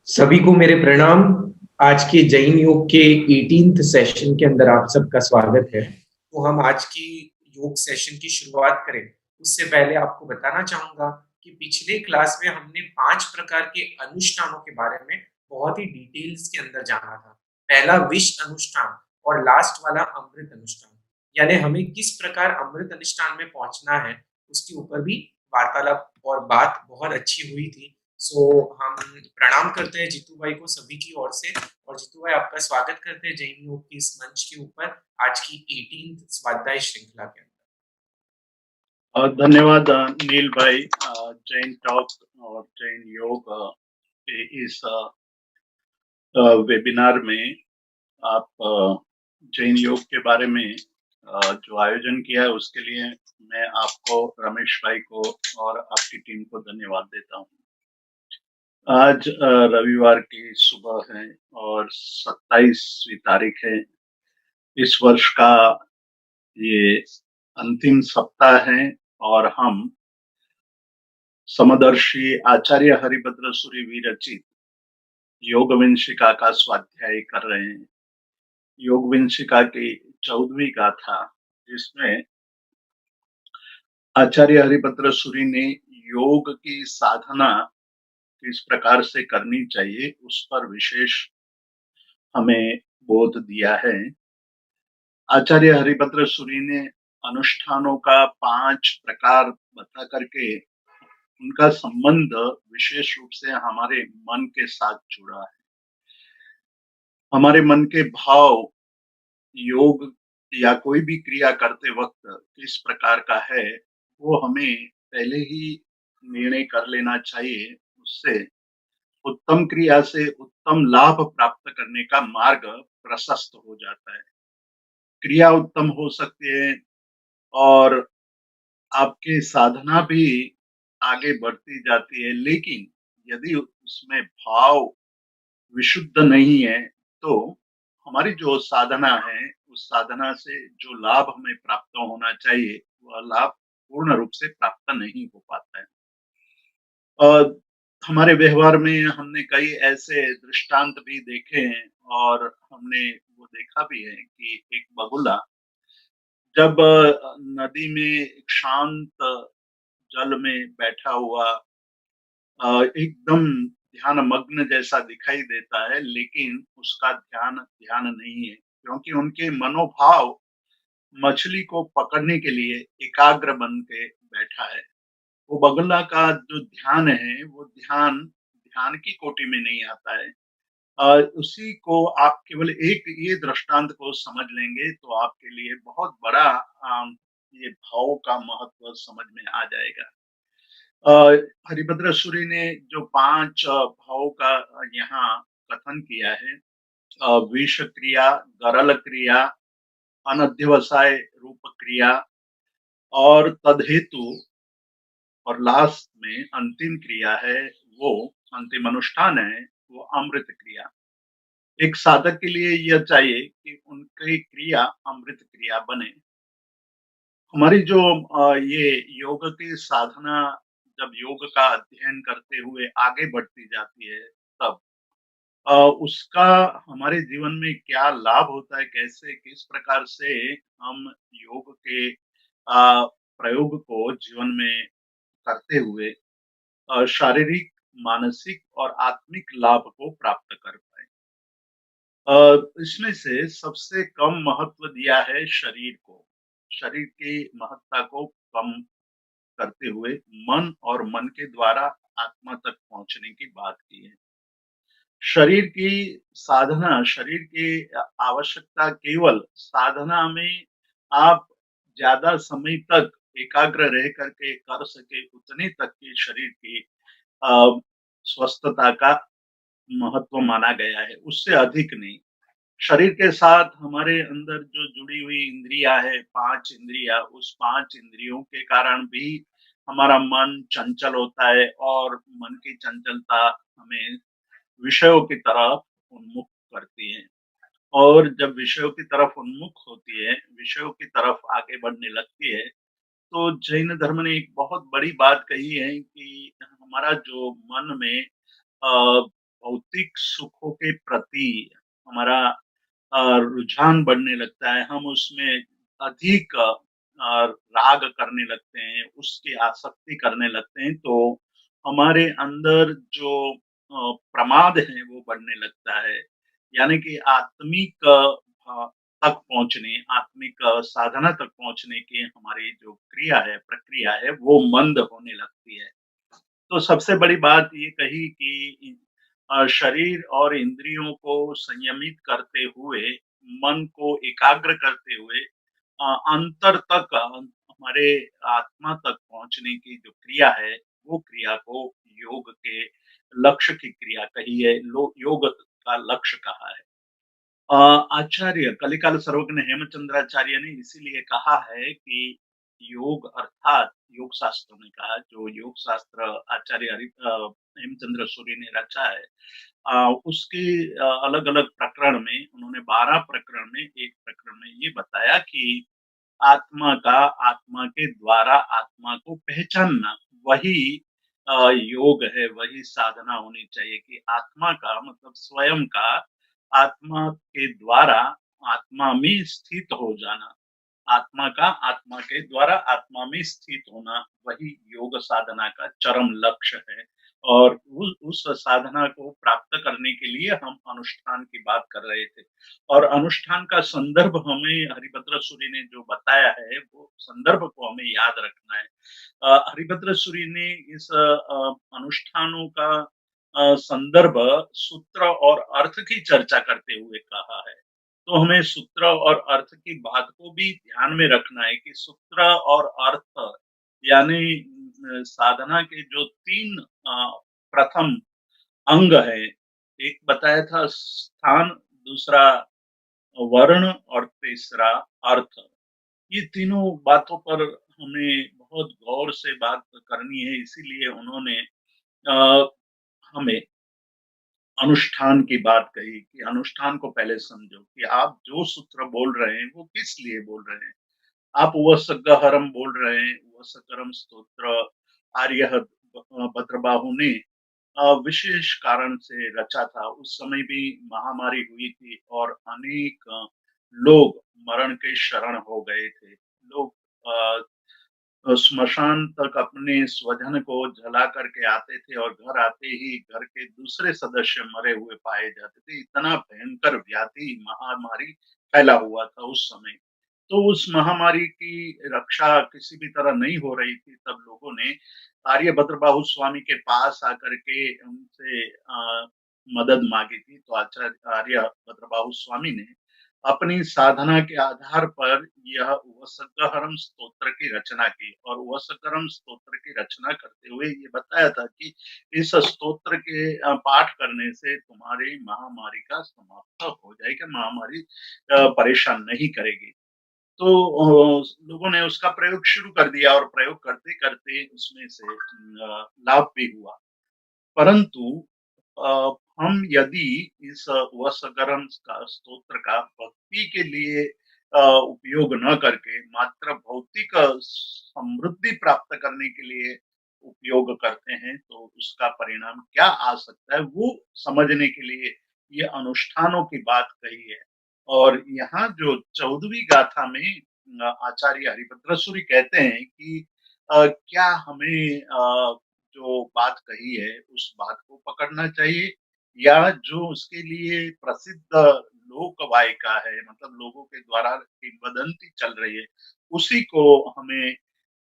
सभी को मेरे प्रणाम। आज के जैन योग के 18th सेशन के अंदर आप सबका स्वागत है। तो हम आज की योग सेशन की शुरुआत करें उससे पहले आपको बताना चाहूंगा कि पिछले क्लास में हमने 5 प्रकार के अनुष्ठानों के बारे में बहुत ही डिटेल्स के अंदर जाना था। पहला विष अनुष्ठान और लास्ट वाला अमृत अनुष्ठान, यानी हमें किस प्रकार अमृत अनुष्ठान में पहुंचना है उसके ऊपर भी वार्तालाप और बात बहुत अच्छी हुई थी। सो हम प्रणाम करते हैं जीतू भाई को सभी की ओर से। और जीतू भाई, आपका स्वागत करते हैं जैन योग की इस मंच के ऊपर आज की 18th स्वाध्याय श्रृंखला के अंदर। धन्यवाद नील भाई। जैन टॉक और जैन योग के इस वेबिनार में आप जैन योग के बारे में जो आयोजन किया है उसके लिए मैं आपको, रमेश भाई को और आपकी टीम को धन्यवाद देता हूँ। आज रविवार की सुबह है और 27वीं तारीख है। इस वर्ष का ये अंतिम सप्ताह है और हम समदर्शी आचार्य हरिभद्र सूरि विरचित योग विंशिका का स्वाध्याय कर रहे हैं। योग विंशिका की 14वीं गाथा, जिसमें आचार्य हरिभद्र सूरि ने योग की साधना किस प्रकार से करनी चाहिए उस पर विशेष हमें बोध दिया है। आचार्य हरिभद्र सूरि ने अनुष्ठानों का 5 प्रकार बता करके उनका संबंध विशेष रूप से हमारे मन के साथ जुड़ा है। हमारे मन के भाव योग या कोई भी क्रिया करते वक्त किस प्रकार का है वो हमें पहले ही निर्णय कर लेना चाहिए। उससे उत्तम क्रिया से उत्तम लाभ प्राप्त करने का मार्ग प्रशस्त हो जाता है। क्रिया उत्तम हो सकती है और आपकी साधना भी आगे बढ़ती जाती है, लेकिन यदि उसमें भाव विशुद्ध नहीं है तो हमारी जो साधना है उस साधना से जो लाभ हमें प्राप्त होना चाहिए वह लाभ पूर्ण रूप से प्राप्त नहीं हो पाता है। और हमारे व्यवहार में हमने कई ऐसे दृष्टांत भी देखे हैं और हमने वो देखा भी है कि एक बगुला जब नदी में एक शांत जल में बैठा हुआ एकदम ध्यान मग्न जैसा दिखाई देता है, लेकिन उसका ध्यान ध्यान नहीं है, क्योंकि उनके मनोभाव मछली को पकड़ने के लिए एकाग्र बन के बैठा है। वो बगुला का जो ध्यान है वो ध्यान ध्यान की कोटि में नहीं आता है। उसी को आप केवल एक ये दृष्टांत को समझ लेंगे तो आपके लिए बहुत बड़ा ये भाव का महत्व समझ में आ जाएगा। हरिभद्र सूरि ने जो 5 भाव का यहाँ कथन किया है, विष क्रिया, गरल क्रिया, अनध्यवसाय रूप क्रिया और तदहेतु, और लास्ट में अंतिम क्रिया है वो अंतिम अनुष्ठान है वो अमृत क्रिया। एक साधक के लिए यह चाहिए कि उनकी क्रिया अमृत क्रिया बने। हमारी जो ये योग की साधना जब योग का अध्ययन करते हुए आगे बढ़ती जाती है तब उसका हमारे जीवन में क्या लाभ होता है, कैसे किस प्रकार से हम योग के प्रयोग को जीवन में करते हुए शारीरिक, मानसिक और आत्मिक लाभ को प्राप्त कर पाए। इसमें से सबसे कम महत्व दिया है शरीर को। शरीर की महत्ता को कम करते हुए मन और मन के द्वारा आत्मा तक पहुंचने की बात की है। शरीर की साधना, शरीर की आवश्यकता केवल साधना में आप ज्यादा समय तक एकाग्र रह करके कर सके उतने तक की शरीर की अ, स्वस्थता का महत्व माना गया है, उससे अधिक नहीं। शरीर के साथ हमारे अंदर जो जुड़ी हुई इंद्रियां है, 5 इंद्रियां, उस 5 इंद्रियों के कारण भी हमारा मन चंचल होता है और मन की चंचलता हमें विषयों की तरफ उन्मुख करती है। और जब विषयों की तरफ उन्मुख होती है, विषयों की तरफ आगे बढ़ने लगती है, तो जैन धर्म ने एक बहुत बड़ी बात कही है कि हमारा जो मन में भौतिक सुखों के प्रति हमारा रुझान बढ़ने लगता है, हम उसमें अधिक राग करने लगते हैं, उसकी आसक्ति करने लगते हैं, तो हमारे अंदर जो प्रमाद है वो बढ़ने लगता है। यानी कि आत्मिक तक पहुँचने, आत्मिक साधना तक पहुँचने की हमारी जो क्रिया है, प्रक्रिया है, वो मंद होने लगती है। तो सबसे बड़ी बात ये कही कि शरीर और इंद्रियों को संयमित करते हुए, मन को एकाग्र करते हुए अंतर तक हमारे आत्मा तक पहुँचने की जो क्रिया है, वो क्रिया को योग के लक्ष्य की क्रिया कही है, लो योग का लक्ष्य कहा है। अ, आचार्य कलिकाल सर्वज्ञ हेमचंद्राचार्य ने इसीलिए कहा है कि योग अर्थात योग शास्त्र ने कहा, जो योग शास्त्र आचार्य हेमचंद्र सूरी ने रचा है, उसके अलग-अलग प्रकरण में उन्होंने 12 प्रकरण में एक प्रकरण में ये बताया कि आत्मा का आत्मा के द्वारा आत्मा को पहचानना वही योग है, वही साधना होनी चाहिए कि आत्मा का मतलब स्वयं का आत्मा के द्वारा आत्मा में स्थित हो जाना। आत्मा का आत्मा के द्वारा आत्मा में स्थित होना वही योग साधना का चरम लक्ष्य है। और उस साधना को प्राप्त करने के लिए हम अनुष्ठान की बात कर रहे थे और अनुष्ठान का संदर्भ हमें हरिभद्र सूरी ने जो बताया है वो संदर्भ को हमें याद रखना है। हरिभद्र सूरी ने इस अनुष्ठानों का संदर्भ सूत्र और अर्थ की चर्चा करते हुए कहा है। तो हमें सूत्र और अर्थ की बात को भी ध्यान में रखना है कि सूत्र और अर्थ यानी साधना के जो 3 प्रथम अंग है, एक बताया था स्थान, दूसरा वर्ण और तीसरा अर्थ। ये तीनों बातों पर हमें बहुत गौर से बात करनी है, इसीलिए उन्होंने हमें अनुष्ठान की बात कही कि अनुष्ठान को पहले समझो कि आप जो सूत्र बोल रहे हैं वो किस लिए बोल रहे हैं। आप वसगहरम बोल रहे हैं, वसकरम स्तोत्र आर्यहत भद्रबाहु ने विशेष कारण से रचा था। उस समय भी महामारी हुई थी और अनेक लोग मरण के शरण हो गए थे। लोग स्मशान तक अपने स्वजन को जला करके आते थे और घर आते ही घर के दूसरे सदस्य मरे हुए पाए जाते थे। इतना भयंकर व्याधि महामारी फैला हुआ था उस समय। तो उस महामारी की रक्षा किसी भी तरह नहीं हो रही थी, तब लोगों ने आर्यभद्र बाहु स्वामी के पास आकर के उनसे मदद मांगी थी। तो आचार्य आर्यभद्र बाहु स्वामी ने अपनी साधना के आधार पर यह वसगहरम स्तोत्र की रचना की और वसगहरम स्तोत्र की रचना करते हुए ये बताया था कि इस स्तोत्र के पाठ करने से तुम्हारी महामारी का समाप्त हो जाएगा, महामारी परेशान नहीं करेगी। तो लोगों ने उसका प्रयोग शुरू कर दिया और प्रयोग करते-करते उसमें से लाभ भी हुआ। परंतु अ, हम यदि इस वसगरम का स्तोत्र का भक्ति के लिए उपयोग न करके मात्र भौतिक समृद्धि प्राप्त करने के लिए उपयोग करते हैं, तो उसका परिणाम क्या आ सकता है, वो समझने के लिए ये अनुष्ठानों की बात कही है। और यहाँ जो 14वीं गाथा में आचार्य हरिभद्र सूरी कहते हैं कि क्या हमें जो बात कही है उस बात को पकड़ना चाहिए या जो उसके लिए प्रसिद्ध लोक वायका है, मतलब लोगों के द्वारा किंवदंती चल रही है, उसी को हमें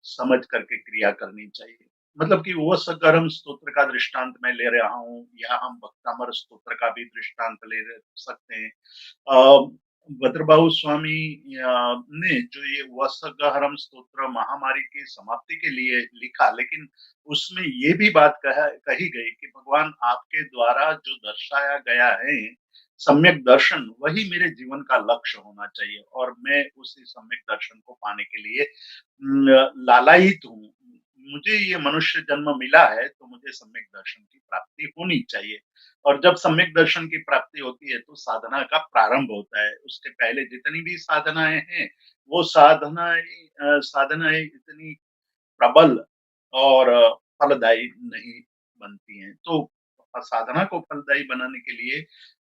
समझ करके क्रिया करनी चाहिए। मतलब कि वो सगरम स्तोत्र का दृष्टांत मैं ले रहा हूँ या हम भक्तामर स्तोत्र का भी दृष्टांत सकते हैं। भद्रबाहु स्वामी ने जो ये वसगहरम स्तोत्र महामारी की समाप्ति के लिए लिखा, लेकिन उसमें ये भी बात कही गई कि भगवान आपके द्वारा जो दर्शाया गया है सम्यक दर्शन वही मेरे जीवन का लक्ष्य होना चाहिए और मैं उसी सम्यक दर्शन को पाने के लिए लालायित हूँ। मुझे ये मनुष्य जन्म मिला है तो मुझे सम्यक दर्शन की प्राप्ति होनी चाहिए। और जब सम्यक दर्शन की प्राप्ति होती है तो साधना का प्रारंभ होता है। उसके पहले जितनी भी साधनाएँ हैं, वो साधनाएँ इतनी प्रबल और फलदायी नहीं बनती हैं। तो साधना को फलदायी बनाने के लिए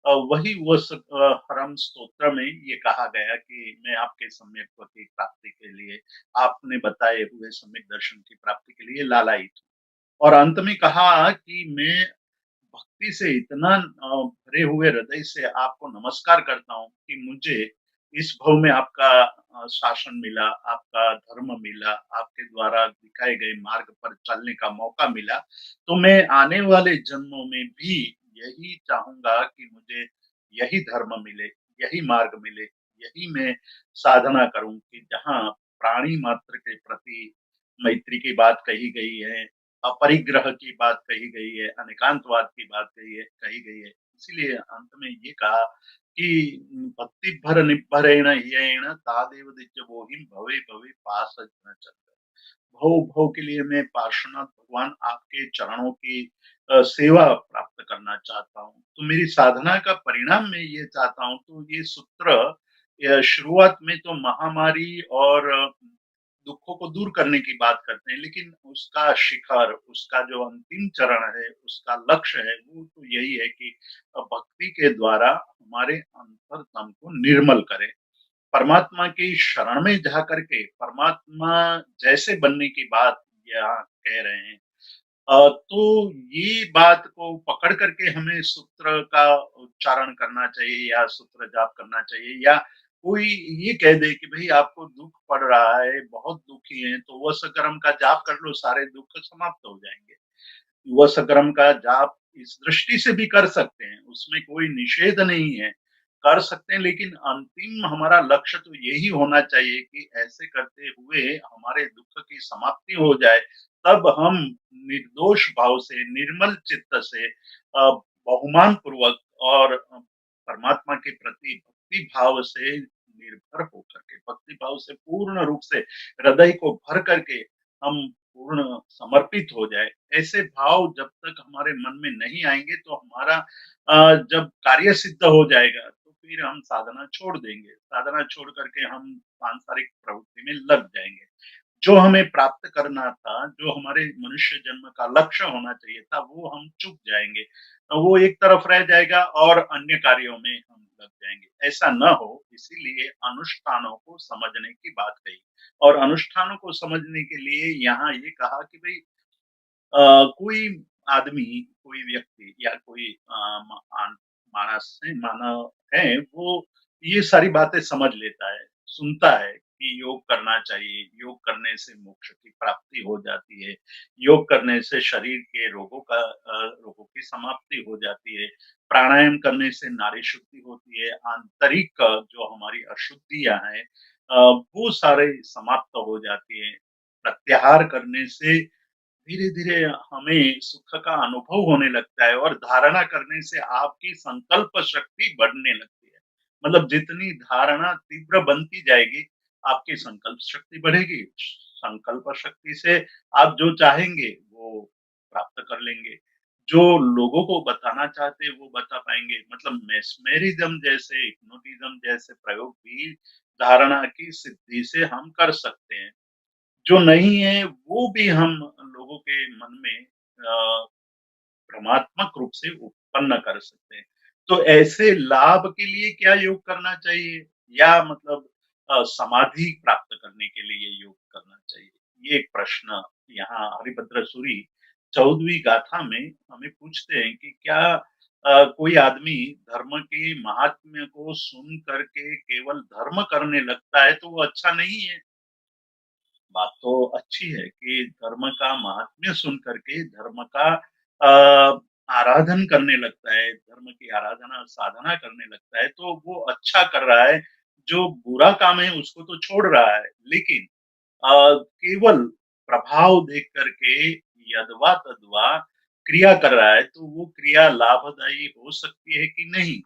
वही हरम स्तोत्र में ये कहा गया कि मैं आपके सम्यक पद की प्राप्ति के लिए, आपने बताए हुए सम्यक दर्शन की प्राप्ति के लिए लालायित हूँ। और अंत में कहा कि मैं भक्ति से इतना भरे हुए हृदय से आपको नमस्कार करता हूँ कि मुझे इस भव में आपका शासन मिला, आपका धर्म मिला, आपके द्वारा दिखाए गए मार्ग पर चलने का मौका मिला, तो मैं आने वाले जन्मों में भी यही चाहूँगा कि मुझे यही धर्म मिले, यही मार्ग मिले, यही मैं साधना करूँ कि जहाँ प्राणी मात्र के प्रति मैत्री की बात कही गई है, अपरिग्रह की बात कही गई है, अनेकांतवाद की बात कही गई है। इसीलिए अंत में ये कहा कि भक्तिभर निभरेण ह्येन तादेव दिव्यमोहिं भवे भवे पासजन चंद्र। भव भव के लिए मैं पार्श्वनाथ भगवान आपके चरणों की सेवा प्राप्त करना चाहता हूँ। तो मेरी साधना का परिणाम मैं ये चाहता हूँ। तो ये सूत्र शुरुआत में तो महामारी और दुखों को दूर करने की बात करते हैं, लेकिन उसका शिखर, उसका जो अंतिम चरण है, उसका लक्ष्य है, वो तो यही है कि भक्ति के द्वारा हमारे अंतरतम को निर्मल करें। परमात्मा की शरण में जा करके परमात्मा जैसे बनने की बात यहाँ कह रहे हैं। तो ये बात को पकड़ करके हमें सूत्र का उच्चारण करना चाहिए या सूत्र जाप करना चाहिए, या कोई ये कह दे कि भई आपको दुःख पड़ रहा है, बहुत दुखी हैं, तो वसकर्म का जाप कर लो, सारे दुःख समाप्त हो जाएँगे। वसकर्म का जाप इस दृष्टि से भी कर सकते हैं, उसमें कोई निषेध नहीं है, कर सकते हैं, लेकिन अंतिम हमारा लक्ष्य तो यही होना चाहिए कि ऐसे करते हुए हमारे दुःख की समाप्ति हो जाए, तब हम निर्दोष भाव से, निर्मल चित्त से बहुमान पूर्वक और परमात्मा के प्रति भक्ति भाव से निर्भर होकर के, भक्ति भाव से पूर्ण रूप से हृदय को भर करके हम पूर्ण समर्पित हो जाए। ऐसे भाव जब तक हमारे मन में नहीं आएँगे तो हमारा जब कार्य सिद्ध हो जाएगा तो फिर हम साधना छोड़ देंगे। साधना छोड़ कर के हम सांसारिक प्रवृत्ति में लग जाएँगे। जो हमें प्राप्त करना था, जो हमारे मनुष्य जन्म का लक्ष्य होना चाहिए था, वो हम चूक जाएँगे। वो एक तरफ रह जाएगा और अन्य कार्यों में हम लग जाएँगे। ऐसा न हो, इसीलिए अनुष्ठानों को समझने की बात कही। और अनुष्ठानों को समझने के लिए यहाँ ये कहा कि भई कोई आदमी, कोई व्यक्ति या कोई मानस है, मानव है, वो ये सारी बातें समझ लेता है, सुनता है कि योग करना चाहिए, योग करने से मोक्ष की प्राप्ति हो जाती है, योग करने से शरीर के रोगों की समाप्ति हो जाती है, प्राणायाम करने से नाड़ी शुद्धि होती है, आंतरिक जो हमारी अशुद्धियाँ हैं वो सारे समाप्त हो जाती हैं। प्रत्याहार करने से धीरे-धीरे हमें सुख का अनुभव होने लगता है और धारणा करने से आपकी संकल्प शक्ति बढ़ने लगती है। मतलब जितनी धारणा तीव्र बनती जाएगी, आपकी संकल्प शक्ति बढ़ेगी। संकल्प शक्ति से आप जो चाहेंगे, वो प्राप्त कर लेंगे। जो लोगों को बताना चाहते हैं, वो बता पाएँगे। मतलब मेस्मेरिज़्म जैसे, हिप्नोटिज़्म जैसे प्रयोग भी धारणा की सिद्धि से हम कर सकते हैं। जो नहीं है, वो भी हम लोगों के मन में भ्रमात्मक रूप से उत्पन्न कर सकते हैं। तो ऐसे लाभ के लिए क्या योग करना चाहिए? या मतलब समाधि प्राप्त करने के लिए योग करना चाहिए? ये एक प्रश्न यहाँ हरिभद्र सूरी 14वीं गाथा में हमें पूछते हैं कि क्या कोई आदमी धर्म के महात्म्य को सुन कर के केवल धर्म करने लगता है, तो वो अच्छा नहीं है? बात तो अच्छी है कि धर्म का महात्म्य सुन करके धर्म का आराधन करने लगता है, धर्म की आराधना साधना करने लगता है, तो वो अच्छा कर रहा है। जो बुरा काम है उसको तो छोड़ रहा है, लेकिन केवल प्रभाव देख करके यदवा तदवा क्रिया कर रहा है, तो वो क्रिया लाभदायी हो सकती है कि नहीं?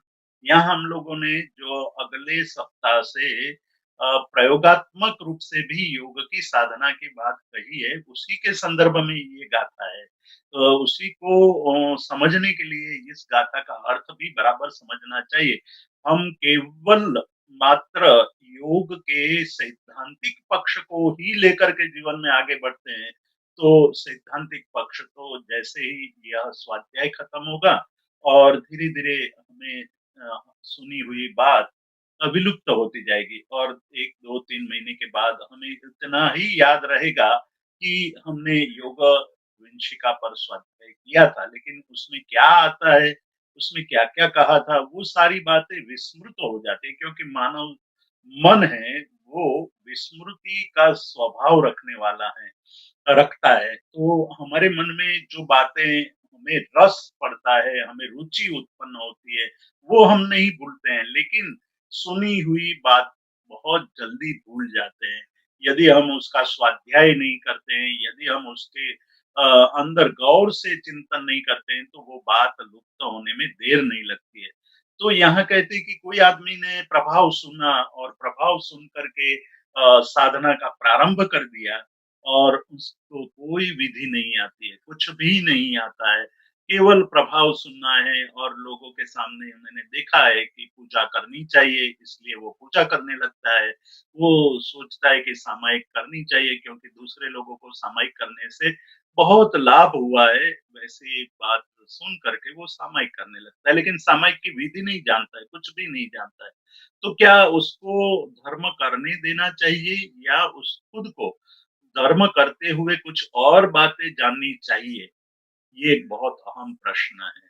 यहाँ हम लोगों ने जो अगले सप्ताह से प्रयोगात्मक रूप से भी योग की साधना की बात कही है, उसी के संदर्भ में ये गाथा है। तो उसी को समझने के लिए इस गाथा का अर्थ भी बराबर समझना चाहिए। हम केवल मात्र योग के सैद्धांतिक पक्ष को ही लेकर के जीवन में आगे बढ़ते हैं, तो सैद्धांतिक पक्ष तो जैसे ही यह स्वाध्याय खत्म होगा और धीरे-धीरे हमें सुनी हुई बात विलुप्त होती जाएगी और 1, 2, 3 महीने के बाद हमें इतना ही याद रहेगा कि हमने योग विंशिका पर स्वाध्याय किया था, लेकिन उसमें क्या आता है, उसमें क्या-क्या कहा था, वो सारी बातें विस्मृत हो जाती है क्योंकि मानव मन है, वो विस्मृति का स्वभाव रखता है। तो हमारे मन में जो बातें हमें रस पड़ता है, हमें रुचि उत्पन्न होती है, वो हम नहीं भूलते हैं, लेकिन सुनी हुई बात बहुत जल्दी भूल जाते हैं। यदि हम उसका स्वाध्याय नहीं करते हैं, यदि हम उसके अंदर गौर से चिंतन नहीं करते हैं, तो वो बात लुप्त होने में देर नहीं लगती है। तो यहाँ कहते हैं कि कोई आदमी ने प्रभाव सुना और प्रभाव सुन कर के साधना का प्रारंभ कर दिया और उसको कोई विधि नहीं आती है, कुछ भी नहीं आता है। केवल प्रभाव सुनना है और लोगों के सामने मैंने देखा है कि पूजा करनी चाहिए, इसलिए वो पूजा करने लगता है। वो सोचता है कि सामायिक करनी चाहिए क्योंकि दूसरे लोगों को सामायिक करने से बहुत लाभ हुआ है, वैसी बात सुन कर के वो सामायिक करने लगता है, लेकिन सामायिक की विधि नहीं जानता है, कुछ भी नहीं जानता है। तो क्या उसको धर्म करने देना चाहिए या उस खुद को धर्म करते हुए कुछ और बातें जाननी चाहिए? ये एक बहुत अहम प्रश्न है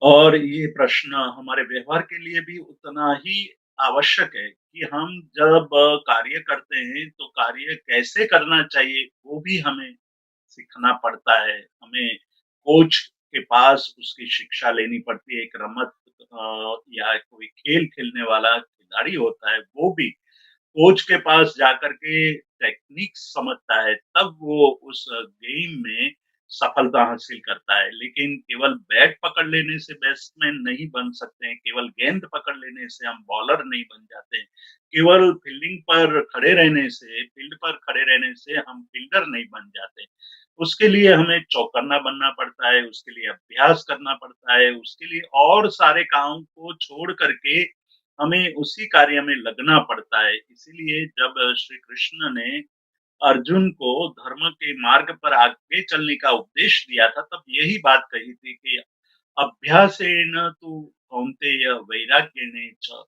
और ये प्रश्न हमारे व्यवहार के लिए भी उतना ही आवश्यक है कि हम जब कार्य करते हैं, तो कार्य कैसे करना चाहिए, वो भी हमें सीखना पड़ता है। हमें कोच के पास उसकी शिक्षा लेनी पड़ती है। एक या कोई खेल खेलने वाला खिलाड़ी होता है, वो भी कोच के पास जाकर के टेक्निक समझता है, तब वो उस गेम में सफलता हासिल करता है। लेकिन केवल बैट पकड़ लेने से बैट्समैन नहीं बन सकते हैं, केवल गेंद पकड़ लेने से हम बॉलर नहीं बन जाते हैं, केवल फील्ड पर खड़े रहने से हम फील्डर नहीं बन जाते। उसके लिए हमें चौकन्ना बनना पड़ता है, उसके लिए अभ्यास करना पड़ता है, उसके लिए और सारे काम को छोड़ कर के हमें उसी कार्य में लगना पड़ता है। इसीलिए जब श्री कृष्ण ने अर्जुन को धर्म के मार्ग पर आगे चलने का उपदेश दिया था, तब यही बात कही थी कि अभ्यासेन तु कौन्तेय वैराग्येन च।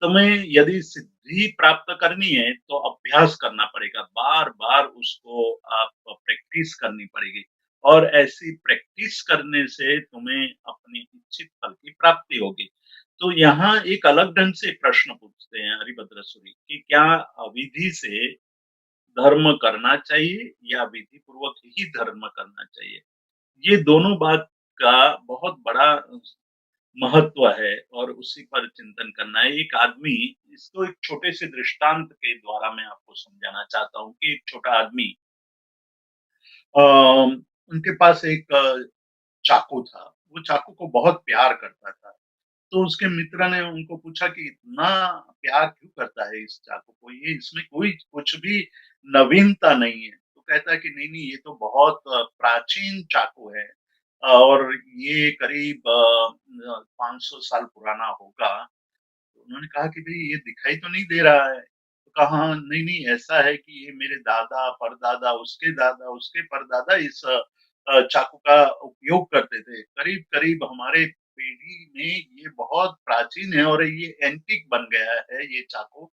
तुम्हें यदि सिद्धि प्राप्त करनी है, तो अभ्यास करना पड़ेगा। बार-बार उसको आप प्रैक्टिस करनी पड़ेगी और ऐसी प्रैक्टिस करने से तुम्हें अपनी इच्छित फल की प्राप्ति होगी। तो यहाँ एक अलग ढंग से प्रश्न पूछते हैं हरिभद्र सूरी कि क्या अविधि से धर्म करना चाहिए या विधि पूर्वक ही धर्म करना चाहिए? ये दोनों बात का बहुत बड़ा महत्व है और उसी पर चिंतन करना है। एक आदमी इसको एक छोटे से दृष्टांत के द्वारा मैं आपको समझाना चाहता हूँ कि एक छोटा आदमी अ, उनके पास एक चाकू था। वो चाकू को बहुत प्यार करता था। तो उसके मित्र ने उनको पूछा कि इतना प्यार क्यों करता है इस चाकू को? ये इसमें कोई कुछ भी नवीनता नहीं है। तो कहता है कि नहीं-नहीं ये तो बहुत प्राचीन चाकू है और ये करीब 500 साल पुराना होगा। तो उन्होंने कहा कि भई ये दिखाई तो नहीं दे रहा है। तो कहा हाँ, नहीं-नहीं ऐसा है कि ये मेरे दादा, परदादा, उसके परदादा इस चाकू का उपयोग करते थे। करीब-करीब हमारे पीढ़ी में ये बहुत प्राचीन है और ये एंटीक बन गया है ये चाकू।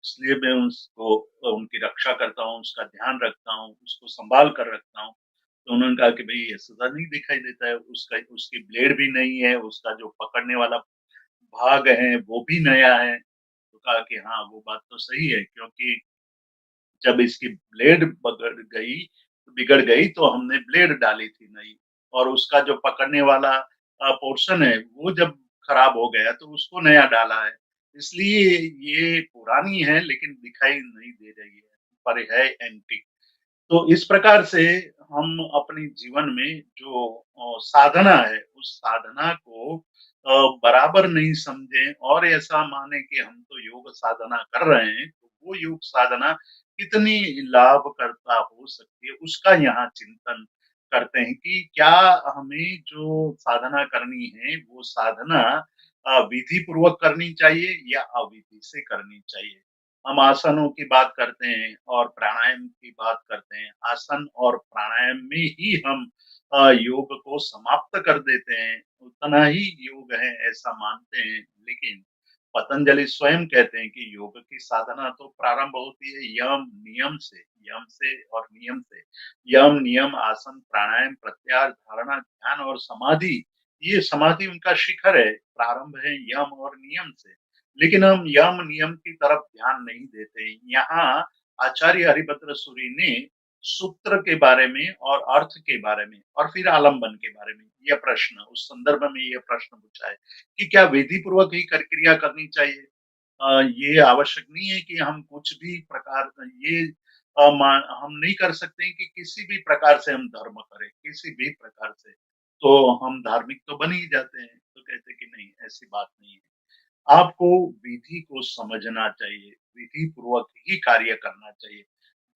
इसलिए मैं उसको उनकी रक्षा करता हूँ, उसका ध्यान रखता हूँ, उसको सँभाल कर रखता हूँ। तो उन्होंने कहा कि भई ऐसा तो नहीं दिखाई देता है, उसका उसकी ब्लेड भी नहीं है, उसका जो पकड़ने वाला भाग है, वो भी नया है। तो कहा कि हाँ, वो बात तो सही है क्योंकि जब इसकी ब्लेड बिगड़ गई तो हमने ब्लेड डाली थी नई और उसका जो पकड़ने वाला पोर्शन है, वो जब खराब हो गया तो उसको नया डाला है। इसलिए ये पुरानी है लेकिन दिखाई नहीं दे रही है, पर है एंटीक। तो इस प्रकार से हम अपने जीवन में जो साधना है, उस साधना को बराबर नहीं समझें और ऐसा माने कि हम तो योग साधना कर रहे हैं, तो वो योग साधना कितनी लाभकर्ता हो सकती है, उसका यहाँ चिंतन करते हैं कि क्या हमें जो साधना करनी है, वो साधना विधि पूर्वक करनी चाहिए या अविधि से करनी चाहिए। हम आसनों की बात करते हैं और प्राणायाम की बात करते हैं। आसन और प्राणायाम में ही हम योग को समाप्त कर देते हैं, उतना ही योग है ऐसा मानते हैं। लेकिन पतंजलि स्वयं कहते हैं कि योग की साधना तो प्रारंभ होती है यम से और नियम से। यम, नियम, आसन, प्राणायाम, प्रत्याहार, धारणा, ध्यान और समाधि, ये समाधि उनका शिखर है, प्रारंभ है यम और नियम से। लेकिन हम यम नियम की तरफ ध्यान नहीं देते। यहाँ आचार्य हरिभद्र सूरी ने सूत्र के बारे में और अर्थ के बारे में और फिर आलम्बन के बारे में यह प्रश्न, उस संदर्भ में यह प्रश्न पूछा है कि क्या विधि पूर्वक ही क्रिया करनी चाहिए? ये आवश्यक नहीं है कि हम कुछ भी प्रकार ये हम नहीं कर सकते हैं कि किसी भी प्रकार से हम धर्म करें, किसी भी प्रकार से। तो हम धार्मिक तो बन ही जाते हैं। तो कहते हैं कि नहीं, ऐसी बात नहीं है। आपको विधि को समझना चाहिए, विधि पूर्वक ही कार्य करना चाहिए।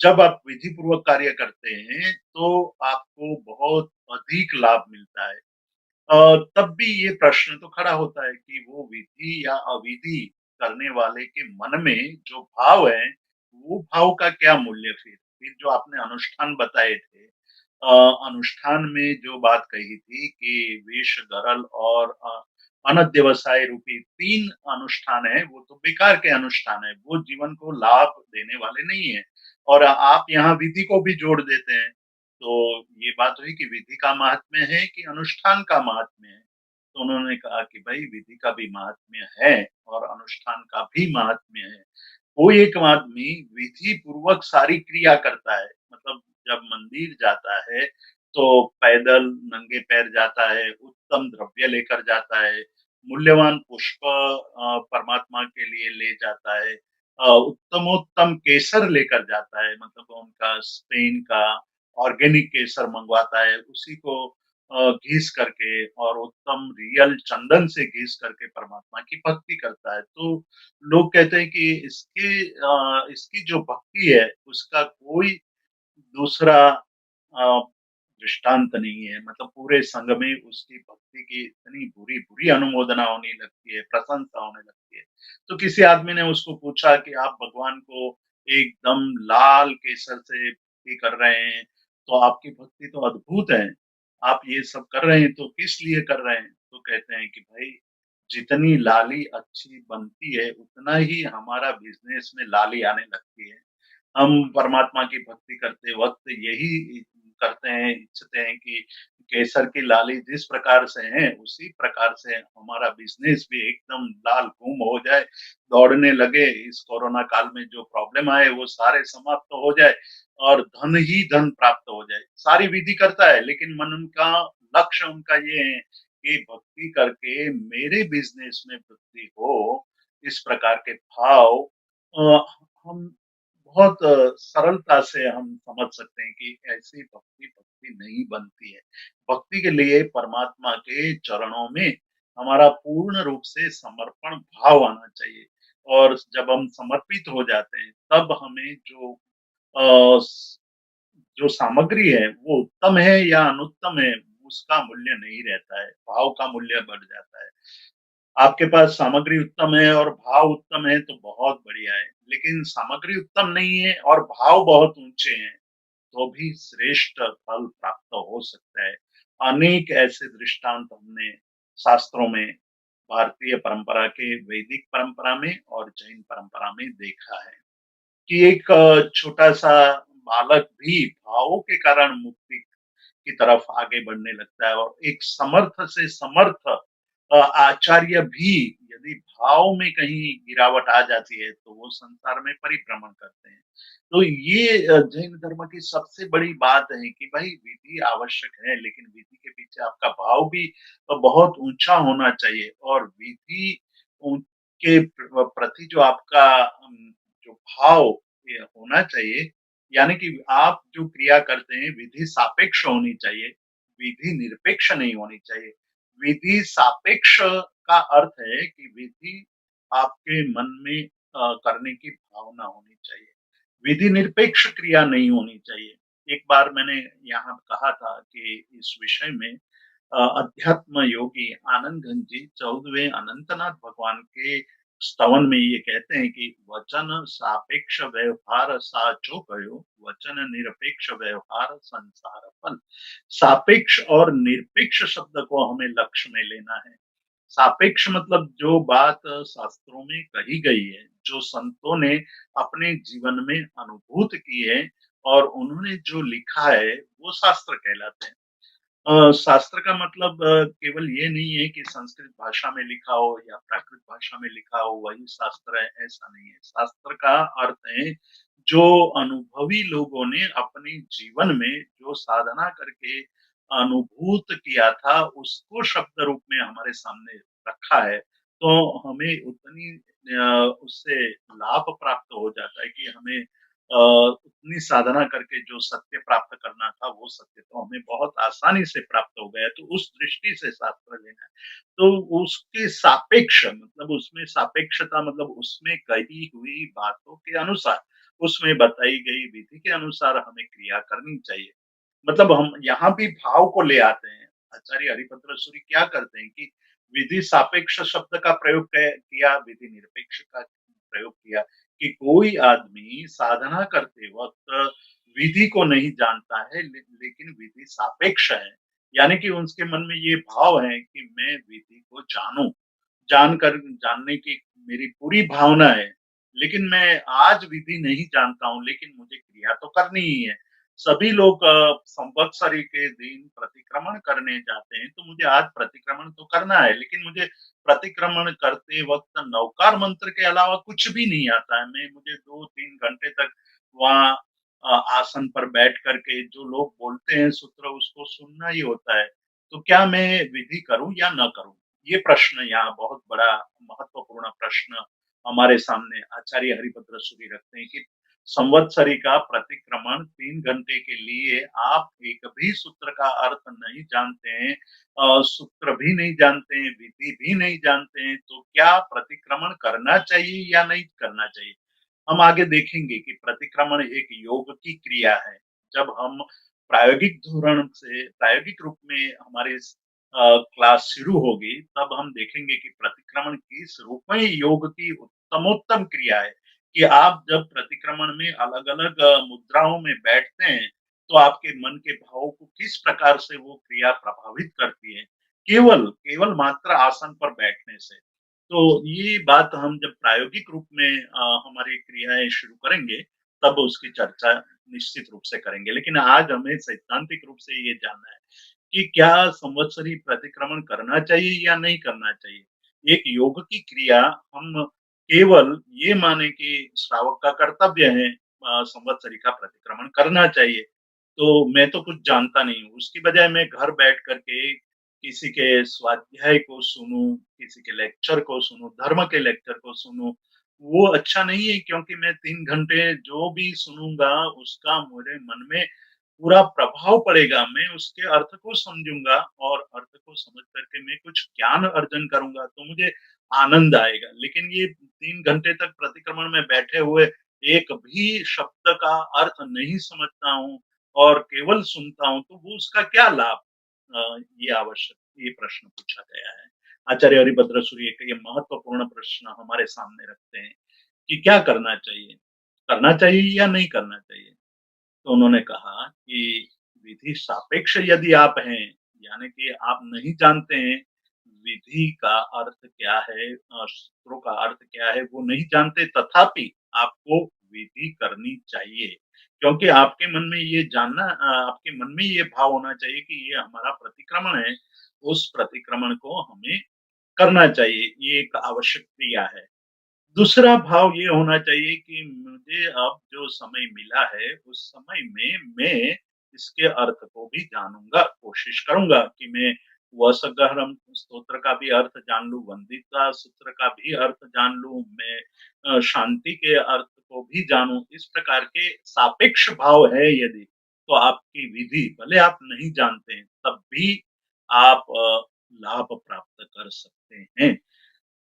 जब आप विधि पूर्वक कार्य करते हैं, तो आपको बहुत अधिक लाभ मिलता है। तब भी ये प्रश्न तो खड़ा होता है कि वो विधि या अविधि करने वाले के मन में जो भाव है, वो भाव का क्या मूल्य फिर? फिर जो आपने अनुष्ठान बताए थे, अनुष्ठान में जो बात कही थी कि वेश, गरल और अनध्यवसाय रूपी 3 अनुष्ठान है, वो तो बेकार के अनुष्ठान है, वो जीवन को लाभ देने वाले नहीं है। और आप यहाँ विधि को भी जोड़ देते हैं। तो ये बात हुई कि विधि का महात्म्य है कि अनुष्ठान का महात्म्य है। तो उन्होंने कहा कि भाई विधि का भी महात्म्य है और अनुष्ठान का भी महात्म्य है। कोई एक आदमी विधि पूर्वक सारी क्रिया करता है, मतलब जब मंदिर जाता है तो पैदल नंगे पैर जाता है, उत्तम द्रव्य लेकर जाता है, मूल्यवान पुष्प परमात्मा के लिए ले जाता है, उत्तमोत्तम केसर लेकर जाता है, मतलब उनका स्पेन का ऑर्गेनिक केसर मंगवाता है, उसी को घिस करके और उत्तम रियल चंदन से घिस करके परमात्मा की भक्ति करता है। तो लोग कहते हैं कि इसकी जो भक्ति है, उसका कोई दूसरा दृष्टांत नहीं है। मतलब पूरे संघ में उसकी भक्ति की इतनी बुरी-बुरी अनुमोदना होने लगती है, प्रशंसा होने लगती है। तो किसी आदमी ने उसको पूछा कि आप भगवान को एकदम लाल केसर से भक्ति कर रहे हैं, तो आपकी भक्ति तो अद्भुत है। आप ये सब कर रहे हैं तो किस लिए कर रहे हैं? तो कहते हैं कि भाई जितनी लाली अच्छी बनती है, उतना ही हमारा बिज़नेस में लाली आने लगती है। हम परमात्मा की भक्ति करते वक़्त यही करते हैं, इच्छते हैं कि केसर की लाली जिस प्रकार से है, उसी प्रकार से हमारा बिज़नेस भी एकदम लाल-घूम हो जाए, दौड़ने लगे, इस कोरोना काल में जो प्रॉब्लम आए, वो सारे समाप्त हो जाए और धन ही धन प्राप्त हो जाए। सारी विधि करता है, लेकिन मन उनका लक्ष्य उनका ये है कि भक्ति करके मेरे बिज़नेस में वृद्धि हो, इस प्रकार के भाव हम बहुत सरलता से हम समझ सकते हैं कि ऐसी भक्ति भक्ति नहीं बनती है। भक्ति के लिए परमात्मा के चरणों में हमारा पूर्ण रूप से समर्पण भाव आना चाहिए और जब हम समर्पित हो जाते हैं, तब हमें अ, स जो सामग्री है, वो उत्तम है या अनुत्तम है, उसका मूल्य नहीं रहता है, भाव का मूल्य बढ़ जाता है। आपके पास सामग्री उत्तम है और भाव उत्तम है तो बहुत बढ़िया है। लेकिन सामग्री उत्तम नहीं है और भाव बहुत ऊँचे हैं, तो भी श्रेष्ठ फल प्राप्त हो सकता है। अनेक ऐसे दृष्टांत हमने शास्त्रों में, भारतीय परंपरा के वैदिक परंपरा में और जैन परंपरा में देखा है कि एक छोटा-सा बालक भी भावों के कारण मुक्ति की तरफ आगे बढ़ने लगता है और एक समर्थ से समर्थ आचार्य भी यदि भाव में कहीं गिरावट आ जाती है तो वो संसार में परिभ्रमण करते हैं। तो ये जैन धर्म की सबसे बड़ी बात है कि भाई विधि आवश्यक है, लेकिन विधि के पीछे आपका भाव भी बहुत ऊंचा होना चाहिए और विधि के प्रति जो आपका जो भाव ये होना चाहिए, यानी कि आप जो क्रिया करते हैं विधि सापेक्ष होनी चाहिए, विधि निरपेक्ष नहीं होनी चाहिए। विधि सापेक्ष का अर्थ है कि विधि आपके मन में करने की भावना होनी चाहिए। विधि निरपेक्ष क्रिया नहीं होनी चाहिए। एक बार मैंने यहाँ कहा था कि इस विषय में अध्यात्म योगी आनंद घन जी 14वें अनंतनाथ भगवान के स्तवन में ये कहते हैं कि वचन सापेक्ष व्यवहार साचो कयो, वचन निरपेक्ष व्यवहार संसार फल। सापेक्ष और निरपेक्ष शब्द को हमें लक्ष्य में लेना है। सापेक्ष मतलब जो बात शास्त्रों में कही गई है, जो संतों ने अपने जीवन में अनुभूत की है और उन्होंने जो लिखा है, वो शास्त्र कहलाते हैं। शास्त्र का मतलब केवल ये नहीं है कि संस्कृत भाषा में लिखा हो या प्राकृत भाषा में लिखा हो वही शास्त्र है, ऐसा नहीं है। शास्त्र का अर्थ है जो अनुभवी लोगों ने अपने जीवन में जो साधना करके अनुभूत किया था, उसको शब्द रूप में हमारे सामने रखा है, तो हमें उतनी उससे लाभ प्राप्त हो जाता है कि हमें उतनी साधना करके जो सत्य प्राप्त करना था, वो सत्य तो हमें बहुत आसानी से प्राप्त हो गया। तो उस दृष्टि से शास्त्र लेना है। तो उसके सापेक्ष मतलब उसमें सापेक्षता मतलब उसमें कही हुई बातों के अनुसार, उसमें बताई गई विधि के अनुसार हमें क्रिया करनी चाहिए। मतलब हम यहाँ भी भाव को ले आते हैं। आचार्य हरिभद्र सूरि क्या करते हैं कि विधि सापेक्ष शब्द का प्रयोग किया, विधि निरपेक्ष का प्रयोग किया कि कोई आदमी साधना करते वक़्त विधि को नहीं जानता है लेकिन विधि सापेक्ष है। यानी कि उसके मन में ये भाव है कि मैं विधि को जानूँ, जानकर जानने की मेरी पूरी भावना है। लेकिन मैं आज विधि नहीं जानता हूँ, लेकिन मुझे क्रिया तो करनी ही है। सभी लोग संवत्सरी के दिन प्रतिक्रमण करने जाते हैं, तो मुझे आज प्रतिक्रमण तो करना है, लेकिन मुझे प्रतिक्रमण करते वक़्त नवकार मंत्र के अलावा कुछ भी नहीं आता है। मुझे 2-3 घंटे तक वहाँ आसन पर बैठ कर के जो लोग बोलते हैं सूत्र उसको सुनना ही होता है। तो क्या मैं विधि करूँ या ना करूँ? ये प्रश्न यहाँ बहुत बड़ा महत्वपूर्ण प्रश्न हमारे सामने आचार्य हरिभद्र सूरि रखते हैं कि संवत्सरी का प्रतिक्रमण 3 घंटे के लिए आप एक भी सूत्र का अर्थ नहीं जानते हैं, सूत्र भी नहीं जानते हैं, विधि भी नहीं जानते हैं, तो क्या प्रतिक्रमण करना चाहिए या नहीं करना चाहिए? हम आगे देखेंगे कि प्रतिक्रमण एक योग की क्रिया है। जब हम प्रायोगिक धोरण से प्रायोगिक रूप में हमारे क्लास शुरू होगी, तब हम देखेंगे कि प्रतिक्रमण किस रूप में योग की उत्तमोत्तम क्रिया है कि आप जब प्रतिक्रमण में अलग-अलग मुद्राओं में बैठते हैं, तो आपके मन के भावों को किस प्रकार से वो क्रिया प्रभावित करती है, केवल केवल मात्र आसन पर बैठने से। तो ये बात हम जब प्रायोगिक रूप में हमारी क्रियाएँ शुरू करेंगे, तब उसकी चर्चा निश्चित रूप से करेंगे। लेकिन आज हमें सैद्धांतिक रूप से ये जानना है कि क्या संवत्सरी प्रतिक्रमण करना चाहिए या नहीं करना चाहिए। एक योग की क्रिया हम केवल ये माने कि श्रावक का कर्तव्य है संवत्सरी का प्रतिक्रमण करना चाहिए। तो मैं तो कुछ जानता नहीं हूँ, उसकी बजाय मैं घर बैठ कर के किसी के स्वाध्याय को सुनूँ, किसी के लेक्चर को सुनूँ, धर्म के लेक्चर को सुनूँ, वो अच्छा नहीं है क्योंकि मैं 3 घंटे जो भी सुनूँगा उसका मेरे मन में पूरा प्रभाव पड़ेगा। मैं उसके अर्थ को समझूँगा और अर्थ को समझ कर के मैं कुछ ज्ञान अर्जन करूँगा, तो मुझे आनंद आएगा। लेकिन ये 3 घंटे तक प्रतिक्रमण में बैठे हुए एक भी शब्द का अर्थ नहीं समझता हूँ और केवल सुनता हूँ, तो वो उसका क्या लाभ? ये प्रश्न पूछा गया है। आचार्य हरिभद्र सूरि एक ये महत्वपूर्ण प्रश्न हमारे सामने रखते हैं कि क्या करना चाहिए? करना चाहिए या नहीं करना चाहिए? तो उन्होंने कहा कि विधि सापेक्ष यदि आप हैं, यानी कि आप नहीं जानते हैं विधि का अर्थ क्या है, सूत्रों का अर्थ क्या है, वो नहीं जानते तथापि आपको विधि करनी चाहिए। क्योंकि आपके मन में ये जानना आपके मन में ये भाव होना चाहिए कि ये हमारा प्रतिक्रमण है, उस प्रतिक्रमण को हमें करना चाहिए, ये एक आवश्यक क्रिया है। दूसरा भाव ये होना चाहिए कि मुझे अब जो समय मिला है, उस समय में मैं इसके अर्थ को भी जानूँगा, कोशिश करूँगा कि मैं वसगहरम स्तोत्र का भी अर्थ जान लूँ, वंदिता सूत्र का भी अर्थ जान लूँ, मैं शांति के अर्थ को भी जानूँ। इस प्रकार के सापेक्ष भाव है यदि, तो आपकी विधि भले आप नहीं जानते हैं, तब भी आप लाभ प्राप्त कर सकते हैं।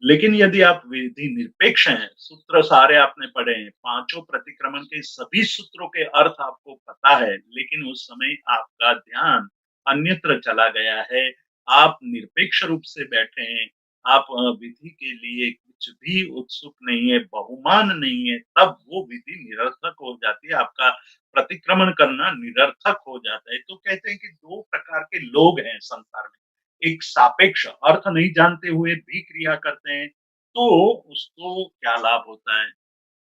लेकिन यदि आप विधि निरपेक्ष हैं, सूत्र सारे आपने पढ़े हैं, पाँचों प्रतिक्रमण के सभी सूत्रों के अर्थ आपको पता है, लेकिन उस समय आपका ध्यान अन्यत्र चला गया है, आप निरपेक्ष रूप से बैठे हैं, आप विधि के लिए कुछ भी उत्सुक नहीं है, बहुमान नहीं है, तब वो विधि निरर्थक हो जाती है, आपका प्रतिक्रमण करना निरर्थक हो जाता है। तो कहते हैं कि 2 प्रकार के लोग हैं संसार में। एक सापेक्ष अर्थ नहीं जानते हुए भी क्रिया करते हैं, तो उसको क्या लाभ होता है?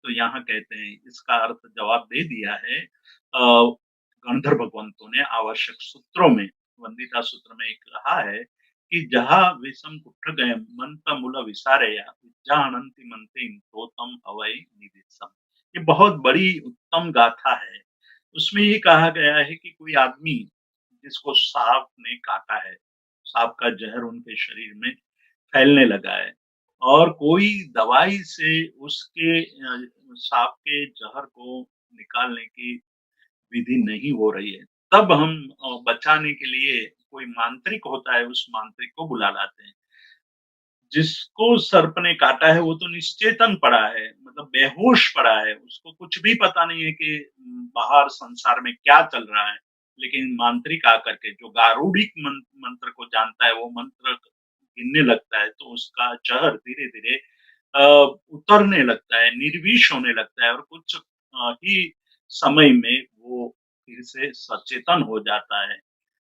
तो यहाँ कहते हैं इसका अर्थ जवाब दे दिया है गंधर्व भगवंतों ने आवश्यक सूत्रों में, वंदिता सूत्र में एक कहा है कि जहाँ विषम कुट्ठ गए मंत मूल विसारया विद्यानंति मंते तो तम अवय निदिसम। ये बहुत बड़ी उत्तम गाथा है। उसमें ये कहा गया है कि कोई आदमी जिसको सांप ने काटा है, सांप का जहर उनके शरीर में फैलने लगा है और कोई दवाई से उसके सांप के जहर को निकालने की विधि नहीं हो रही है। तब हम बचाने के लिए कोई मांत्रिक होता है, उस मांत्रिक को बुला लाते हैं। जिसको सर्प ने काटा है वो तो निश्चेतन पड़ा है, मतलब बेहोश पड़ा है, उसको कुछ भी पता नहीं है कि बाहर संसार में क्या चल रहा है। लेकिन मांत्रिक आकर के जो गारूडिक मंत्र को जानता है, वो मंत्र गिनने लगता है तो उसका जहर धीरे-धीरे उतरने लगता है, निर्विष होने लगता है और कुछ ही समय में वो फिर से सचेतन हो जाता है।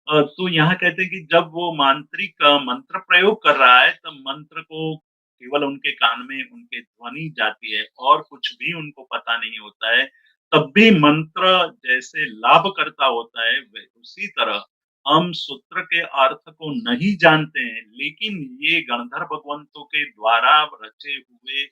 तो यहाँ कहते हैं कि जब वो मांत्रिक मंत्र प्रयोग कर रहा है, तब मंत्र को केवल उनके कान में उनके ध्वनि जाती है और कुछ भी उनको पता नहीं होता है। तब भी मंत्र जैसे लाभ करता होता है, उसी तरह हम सूत्र के अर्थ को नहीं जानते हैं, लेकिन ये गणधर भगवंतों के द्वारा रचे हुए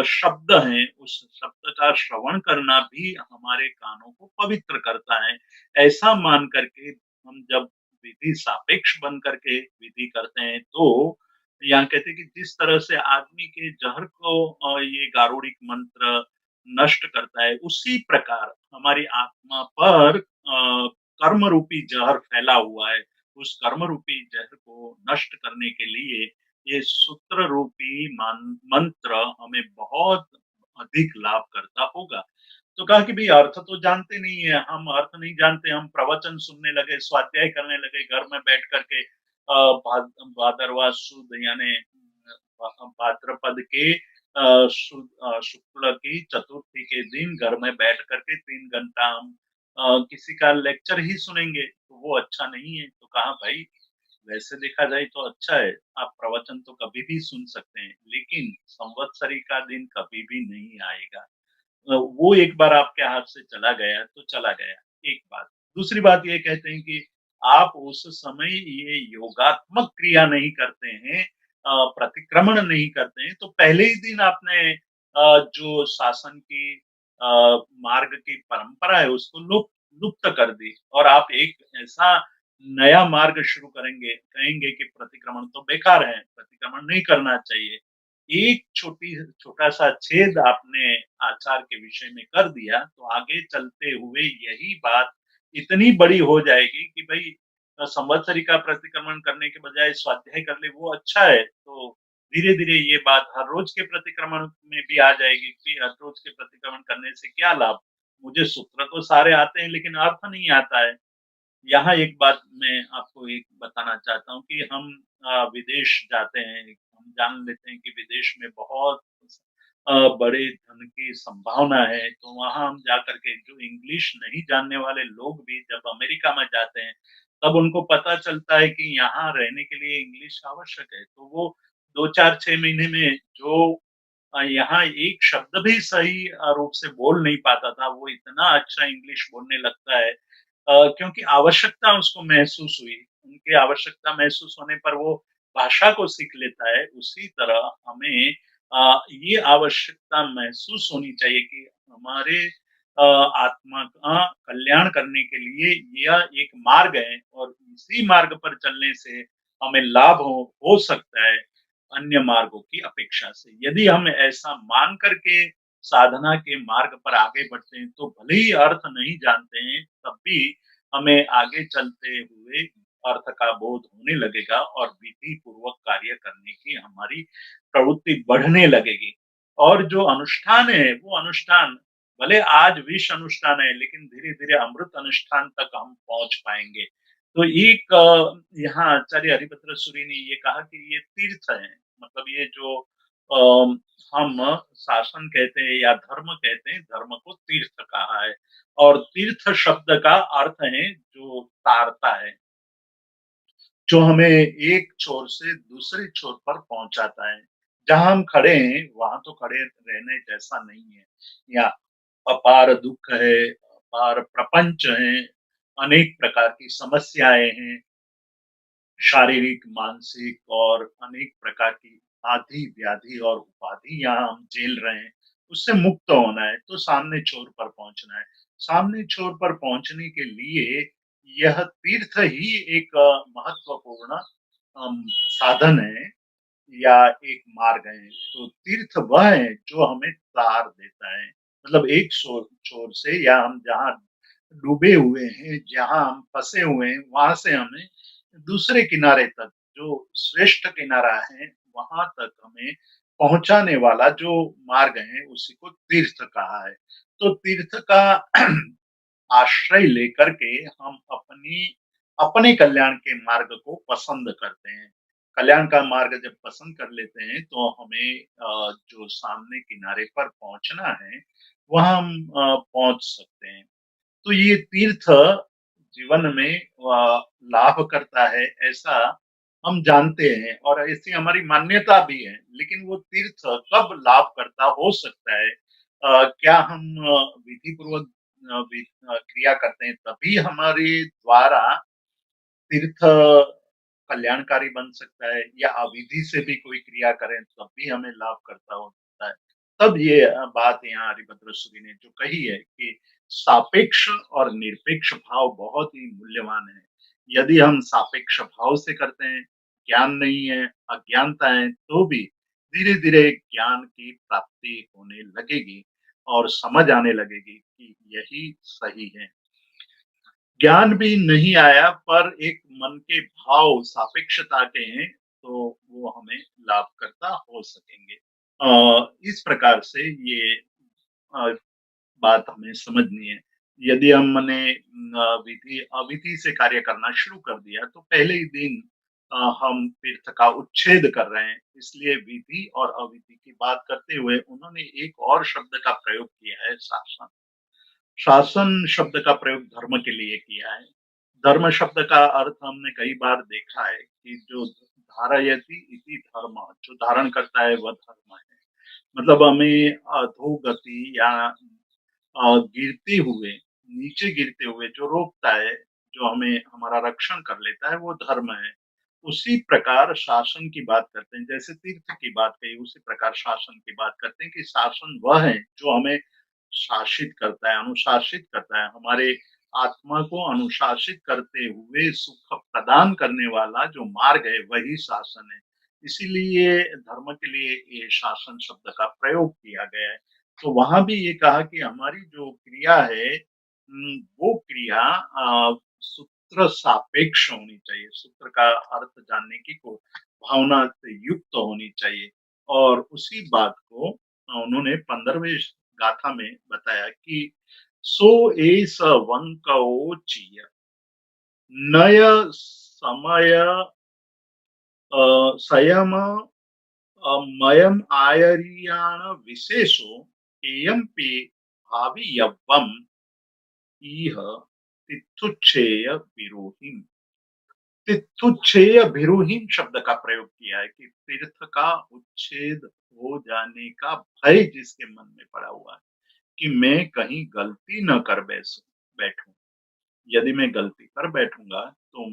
शब्द हैं, उस शब्द का श्रवण करना भी हमारे कानों को पवित्र करता है। ऐसा मान करके हम जब विधि सापेक्ष बन करके विधि करते हैं, तो यहाँ कहते हैं कि जिस तरह से आदमी के जहर को ये गारुड़िक मंत्र नष्ट करता है, उसी प्रकार हमारी आत्मा पर कर्म रूपी जहर फैला हुआ है। उस कर्म रूपी जहर को नष्ट करने के लिए ये सूत्र रूपी मंत्र हमें बहुत अधिक लाभ करता होगा। तो कहा कि भई अर्थ तो जानते नहीं है, हम अर्थ नहीं जानते, हम प्रवचन सुनने लगे, स्वाध्याय करने लगे घर में बैठ कर के भादरवा सुद यानी भाद्रपद के शुक्ल की चतुर्थी के दिन घर में बैठ कर के 3 घंटा हम किसी का लेक्चर ही सुनेंगे, तो वो अच्छा नहीं है। तो कहा भाई वैसे देखा जाए तो अच्छा है, आप प्रवचन तो कभी भी सुन सकते हैं, लेकिन संवत्सरी का दिन कभी भी नहीं आएगा। वो एक बार आपके हाथ से चला गया तो चला गया, एक बात। दूसरी बात ये कहते हैं कि आप उस समय ये योगात्मक क्रिया नहीं करते हैं, प्रतिक्रमण नहीं करते हैं, तो पहले ही दिन आपने जो शासन की मार्ग की परंपरा है उसको लुप्त कर दी और आप एक ऐसा नया मार्ग शुरू करेंगे, कहेंगे कि प्रतिक्रमण तो बेकार है, प्रतिक्रमण नहीं करना चाहिए। एक छोटा-सा छेद आपने आचार के विषय में कर दिया, तो आगे चलते हुए यही बात इतनी बड़ी हो जाएगी कि भई संवत्सरी का प्रतिक्रमण करने के बजाय स्वाध्याय कर ले वो अच्छा है। तो धीरे-धीरे ये बात हर रोज के प्रतिक्रमण में भी आ जाएगी कि हर रोज के प्रतिक्रमण करने से क्या लाभ? मुझे सूत्र तो सारे आते हैं लेकिन अर्थ नहीं आता है। यहाँ एक बात मैं आपको एक बताना चाहता हूँ कि हम विदेश जाते हैं, हम जान लेते हैं कि विदेश में बहुत बड़े धन की संभावना है, तो वहाँ हम जाकर के जो इंग्लिश नहीं जानने वाले लोग भी जब अमेरिका में जाते हैं, तब उनको पता चलता है कि यहाँ रहने के लिए इंग्लिश आवश्यक है। तो वो 2, 4, 6 महीने में जो यहाँ एक शब्द भी सही रूप से बोल नहीं पाता था, वो इतना अच्छा इंग्लिश बोलने लगता है क्योंकि आवश्यकता उसको महसूस हुई। उनकी आवश्यकता महसूस होने पर वो भाषा को सीख लेता है। उसी तरह हमें ये आवश्यकता महसूस होनी चाहिए कि हमारे आत्मा का कल्याण करने के लिए यह एक मार्ग है और इसी मार्ग पर चलने से हमें लाभ हो सकता है अन्य मार्गों की अपेक्षा से। यदि हम ऐसा मान करके साधना के मार्ग पर आगे बढ़ते हैं, तो भले ही अर्थ नहीं जानते हैं, तब भी हमें आगे चलते हुए अर्थ का बोध होने लगेगा और विधि पूर्वक कार्य करने की हमारी प्रवृत्ति बढ़ने लगेगी। और जो अनुष्ठान है, वो अनुष्ठान भले आज विष अनुष्ठान है, लेकिन धीरे-धीरे अमृत अनुष्ठान तक हम पहुँच पाएँगे। तो एक यहाँ आचार्य हरिभद्र सूरी ने ये कहा कि ये तीर्थ है, मतलब ये जो अ, हम शासन कहते हैं या धर्म कहते हैं, धर्म को तीर्थ कहा है और तीर्थ शब्द का अर्थ है जो तारता है, जो हमें एक छोर से दूसरे छोर पर पहुंचाता है। जहां हम खड़े हैं वहां तो खड़े रहने जैसा नहीं है। यहाँ अपार दुख है, अपार प्रपंच है, अनेक प्रकार की समस्याएं हैं, शारीरिक, मानसिक और अनेक प्रकार की आदि व्याधि और उपाधि यहाँ हम झेल रहे हैं। उससे मुक्त होना है तो सामने छोर पर पहुंचना है। सामने छोर पर पहुंचने के लिए यह तीर्थ ही एक महत्वपूर्ण साधन है या एक मार्ग है। तो तीर्थ वह है जो हमें तार देता है। मतलब एक छोर से या हम जहाँ डूबे हुए हैं, जहाँ हम फंसे हुए हैं, वहां से हमें दूसरे किनारे तक, जो श्रेष्ठ किनारा है, वहां तक हमें पहुंचाने वाला जो मार्ग है, उसी को तीर्थ कहा है। तो तीर्थ का आश्रय लेकर के हम अपने कल्याण के मार्ग को पसंद करते हैं। कल्याण का मार्ग जब पसंद कर लेते हैं तो हमें जो सामने किनारे पर पहुंचना है, वहां हम पहुंच सकते हैं। तो ये तीर्थ जीवन में लाभ करता है, ऐसा हम जानते हैं और ऐसी हमारी मान्यता भी है। लेकिन वो तीर्थ कब लाभ करता हो सकता है? क्या हम विधि पूर्वक क्रिया करते हैं तभी हमारे द्वारा तीर्थ कल्याणकारी बन सकता है, या अविधि से भी कोई क्रिया करें तब भी हमें लाभ करता होता है। तब ये बात यहाँ हरिभद्र सूरी ने जो कही है कि सापेक्ष और निरपेक्ष भाव बहुत ही मूल्यवान है। यदि हम सापेक्ष भाव से करते हैं, ज्ञान नहीं है, अज्ञानता है, तो भी धीरे धीरे ज्ञान की प्राप्ति होने लगेगी और समझ आने लगेगी कि यही सही है। ज्ञान भी नहीं आया पर एक मन के भाव सापेक्षता के हैं, तो वो हमें लाभकर्ता हो सकेंगे। इस प्रकार से ये अ, बात हमें समझनी है। यदि हमने विधि अविधि से कार्य करना शुरू कर दिया तो पहले ही दिन हम तीर्थ का उच्छेद कर रहे हैं। इसलिए विधि और अविधि की बात करते हुए उन्होंने एक और शब्द का प्रयोग किया है, शासन। शासन शब्द का प्रयोग धर्म के लिए किया है। धर्म शब्द का अर्थ हमने कई बार देखा है कि जो धारयति इति धर्म, जो धारण करता है वह धर्म है। मतलब हमें अधोगति या गिरते हुए, नीचे गिरते हुए जो रोकता है, जो हमें हमारा रक्षण कर लेता है, वो धर्म है। उसी प्रकार शासन की बात करते हैं, जैसे तीर्थ की बात कही, उसी प्रकार शासन की बात करते हैं कि शासन वह है जो हमें शासित करता है, अनुशासित करता है। हमारे आत्मा को अनुशासित करते हुए सुख प्रदान करने वाला जो मार्ग है, वही शासन है। इसीलिए धर्म के लिए ये शासन शब्द का प्रयोग किया गया है। तो वहां भी ये कहा कि हमारी जो क्रिया है, वो क्रिया सूत्र सापेक्ष होनी चाहिए। सूत्र का अर्थ जानने की को भावना से युक्त होनी चाहिए। और उसी बात को उन्होंने 15वें गाथा में बताया कि सो एस वंकओ चीय नय समय संयम मयम आयरियाण विशेषो एयं पे भावी यव्वम इह तिथुच्छेय विरोहिम। तिथुच्छेय विरोहिम शब्द का प्रयोग किया है कि तीर्थ का उच्छेद हो जाने का भय जिसके मन में पड़ा हुआ है कि मैं कहीं गलती न कर बैठूं। यदि मैं गलती कर बैठूंगा तो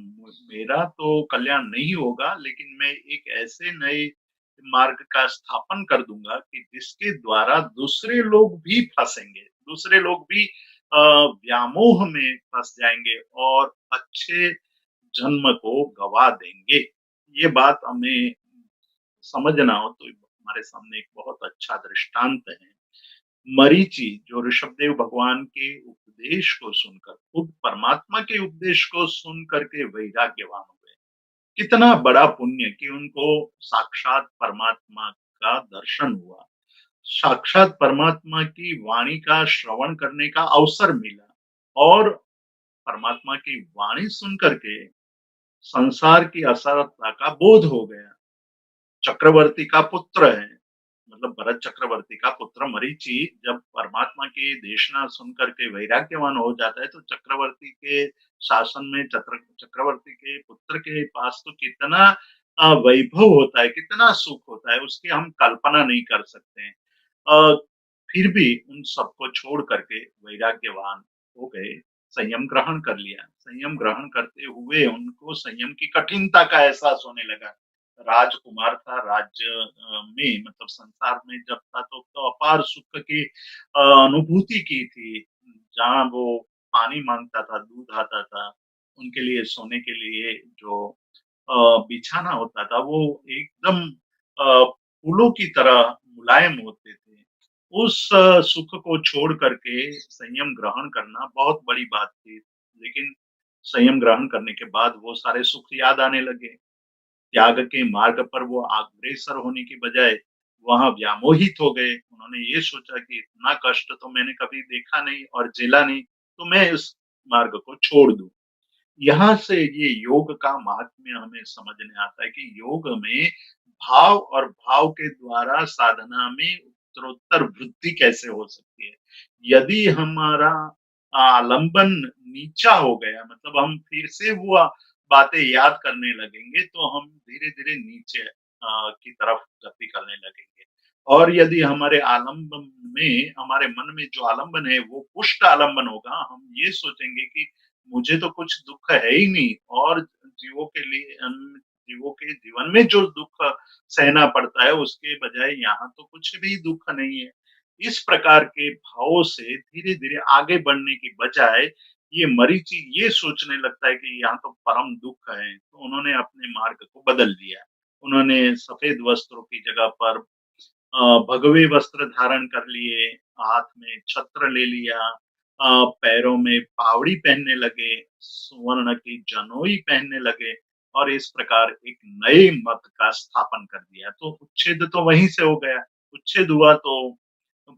मेरा तो कल्याण नहीं होगा, लेकिन मैं एक ऐसे नए मार्ग का स्थापन कर दूंगा कि जिसके द्वारा दूसरे लोग भी फंसेंगे, दूसरे लोग भी व्यामोह में फंस जाएंगे और अच्छे जन्म को गवा देंगे। ये बात हमें समझना हो तो हमारे सामने एक बहुत अच्छा दृष्टांत है। मरीचि जो ऋषभदेव भगवान के उपदेश को सुनकर, खुद परमात्मा के उपदेश को सुन करके वैराग्यवान हो गए। कितना बड़ा पुण्य कि उनको साक्षात परमात्मा का दर्शन हुआ, साक्षात परमात्मा की वाणी का श्रवण करने का अवसर मिला और परमात्मा की वाणी सुन करके संसार की असरता का बोध हो गया। चक्रवर्ती का पुत्र है, मतलब भरत चक्रवर्ती का पुत्र मरीचि जब परमात्मा की देशना सुन करके वैराग्यवान हो जाता है, तो चक्रवर्ती के शासन में चक्रवर्ती के पुत्र के पास तो कितना वैभव होता है, कितना सुख होता है, उसकी हम कल्पना नहीं कर सकते हैं। अ, फिर भी उन सबको छोड़ करके वैराग्यवान हो गए, संयम ग्रहण कर लिया। संयम ग्रहण करते हुए उनको संयम की कठिनता का एहसास होने लगा। राजकुमार था, राज्य में मतलब संसार में जब था तो अपार सुख की अनुभूति की थी। जहाँ वो पानी माँगता था, दूध आता था, उनके लिए सोने के लिए जो बिछाना होता था, वो एकदम फूलों की तरह मुलायम होते थे। उस सुख को छोड़ करके संयम ग्रहण करना बहुत बड़ी बात थी। लेकिन संयम ग्रहण करने के बाद वो सारे सुख याद आने लगे। त्याग के मार्ग पर वो अग्रसर होने की बजाय वहाँ व्यामोहित हो गए। उन्होंने ये सोचा कि इतना कष्ट तो मैंने कभी देखा नहीं और झेला नहीं, तो मैं इस मार्ग को छोड़ दूँ। यहाँ से ये योग का महात्म्य हमें समझने आता है कि योग में भाव और भाव के द्वारा साधना में उत्तरोत्तर वृद्धि कैसे हो सकती है। यदि हमारा आलंबन नीचा हो गया, मतलब हम फिर से वो बातें याद करने लगेंगे, तो हम धीरे-धीरे नीचे की तरफ गति करने लगेंगे। और यदि हमारे आलंबन में, हमारे मन में जो आलंबन है, वो पुष्ट आलंबन होगा, हम ये सोचेंगे कि मुझे तो कुछ दुःख है ही नहीं और जीवों के लिए जीवों के जीवन में जो दुःख सहना पड़ता है उसके बजाय यहाँ तो कुछ भी दुःख नहीं है। इस प्रकार के भावों से धीरे-धीरे आगे बढ़ने की बजाय ये मरीचि ये सोचने लगता है कि यहाँ तो परम दुःख है, तो उन्होंने अपने मार्ग को बदल दिया। उन्होंने सफेद वस्त्रों की जगह पर भगवे वस्त्र धारण कर लिए, हाथ में छत्र ले लिया, पैरों में पावड़ी पहनने लगे, सुवर्ण की जनोई पहनने लगे और इस प्रकार एक नए मत का स्थापन कर दिया। तो उच्छेद तो वहीं से हो गया। उच्छेद हुआ तो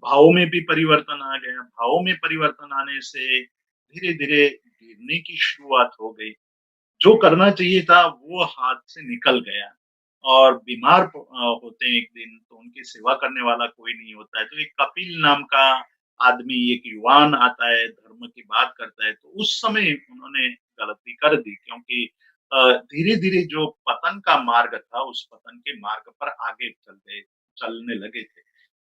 भावों में भी परिवर्तन आ गया। भावों में परिवर्तन आने से धीरे-धीरे गिरने की शुरुआत हो गई। जो करना चाहिए था वो हाथ से निकल गया और बीमार होते हैं एक दिन तो उनकी सेवा करने वाला कोई नहीं होता है। तो एक कपिल नाम का आदमी, एक युवान आता है, धर्म की बात करता है, तो उस समय उन्होंने गलती कर दी क्योंकि धीरे-धीरे जो पतन का मार्ग था, उस पतन के मार्ग पर आगे चलने लगे थे।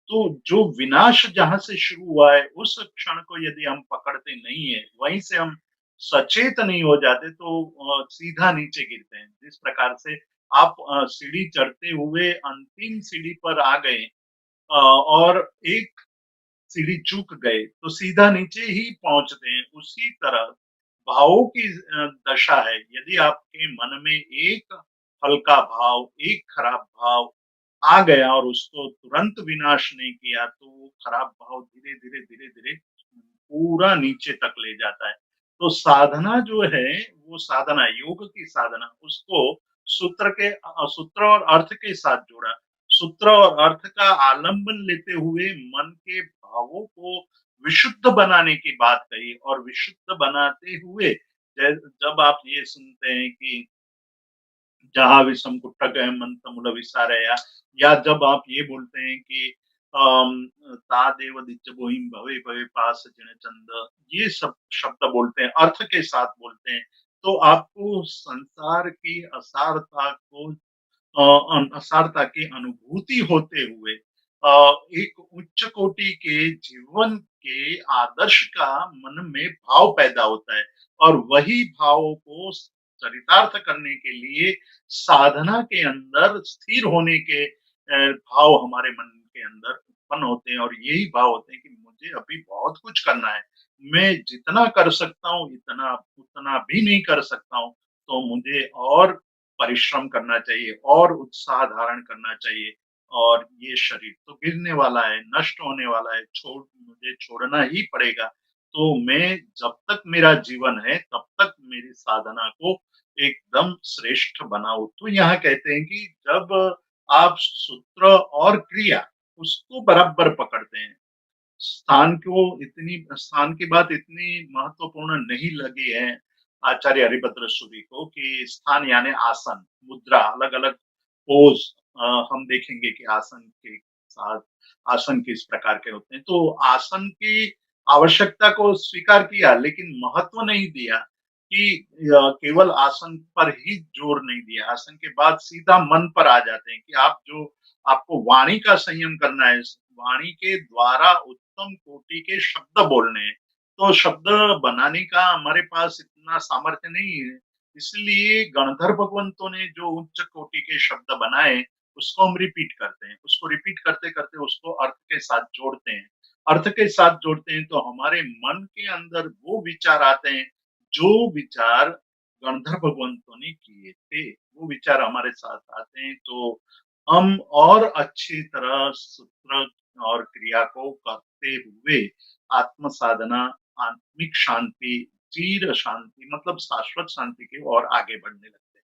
तो जो विनाश जहाँ से शुरू हुआ है, उस क्षण को यदि हम पकड़ते नहीं है, वहीं से हम सचेत नहीं हो जाते तो सीधा नीचे गिरते हैं। जिस प्रकार से आप सीढ़ी चढ़ते हुए अंतिम सीढ़ी पर आ गए और एक सीढ़ी चूक गए, तो सीधा नीचे ही पहुँचते हैं। उसी तरह भावों की दशा है। यदि आपके मन में एक हल्का भाव, एक खराब भाव आ गया और उसको तुरंत विनाश नहीं किया, तो वो खराब भाव धीरे-धीरे, धीरे-धीरे पूरा नीचे तक ले जाता है। तो साधना जो है, वो साधना योग की साधना, उसको सूत्र और अर्थ के साथ जोड़ा। सूत्र और अर्थ का आलंबन लेते हुए मन के भावों को विशुद्ध बनाने की बात कही और विशुद्ध बनाते हुए जब आप ये सुनते हैं कि जहाँ विषम कुट्टक मंत्रमूल विसारया या जब आप ये बोलते हैं कि तादेव दिच्च बोहिम भवे भवे पास जिन चंद ये सब शब्द बोलते हैं अर्थ के साथ बोलते हैं तो आपको संसार की असारता को असारता की अनुभूति होते हुए एक उच्च कोटि के जीवन के आदर्श का मन में भाव पैदा होता है और वही भावों को चरितार्थ करने के लिए साधना के अंदर स्थिर होने के भाव हमारे मन के अंदर उत्पन्न होते हैं और यही भाव होते हैं कि मुझे अभी बहुत कुछ करना है। मैं जितना कर सकता हूँ इतना उतना भी नहीं कर सकता हूँ। तो मुझे और परिश्रम करना चाहिए और उत्साह धारण करना चाहिए और ये शरीर तो गिरने वाला है, नष्ट होने वाला है, मुझे छोड़ना ही पड़ेगा। तो मैं जब तक मेरा जीवन है तब तक मेरी साधना को एकदम श्रेष्ठ बनाओ। तो यहाँ कहते हैं कि जब आप सूत्र और क्रिया उसको बराबर पकड़ते हैं, स्थान की बात इतनी महत्वपूर्ण नहीं लगी है आचार्य हरिभद्र सूरी को कि स्थान यानी आसन, मुद्रा, अलग-अलग पोज हम देखेंगे कि आसन के साथ आसन किस प्रकार के होते हैं। तो आसन की आवश्यकता को स्वीकार किया, लेकिन महत्व नहीं दिया कि केवल आसन पर ही जोर नहीं दिया। आसन के बाद सीधा मन पर आ जाते हैं कि आप जो आपको वाणी का संयम करना है, वाणी के द्वारा उत्तम कोटि के शब्द बोलने हैं। तो शब्द बनाने का हमारे पास इतना सामर्थ्य नहीं है। इसलिए गणधर भगवंतों ने जो उच्च कोटि के शब्द बनाए, उसको हम रिपीट करते हैं। उसको रिपीट करते-करते उसको अर्थ के साथ जोड़ते हैं। अर्थ के साथ जोड़ते हैं तो हमारे मन के अंदर वो विचार आते हैं, जो विचार गणधर भगवंतों ने किए थे। वो विचार हमारे साथ आते हैं, तो हम और अच्छी तरह सूत्र और क्रिया को करते हुए आत्म साधना, आत्मिक शांति, चिर शांति मतलब शाश्वत शांति की ओर आगे बढ़ने लगते हैं।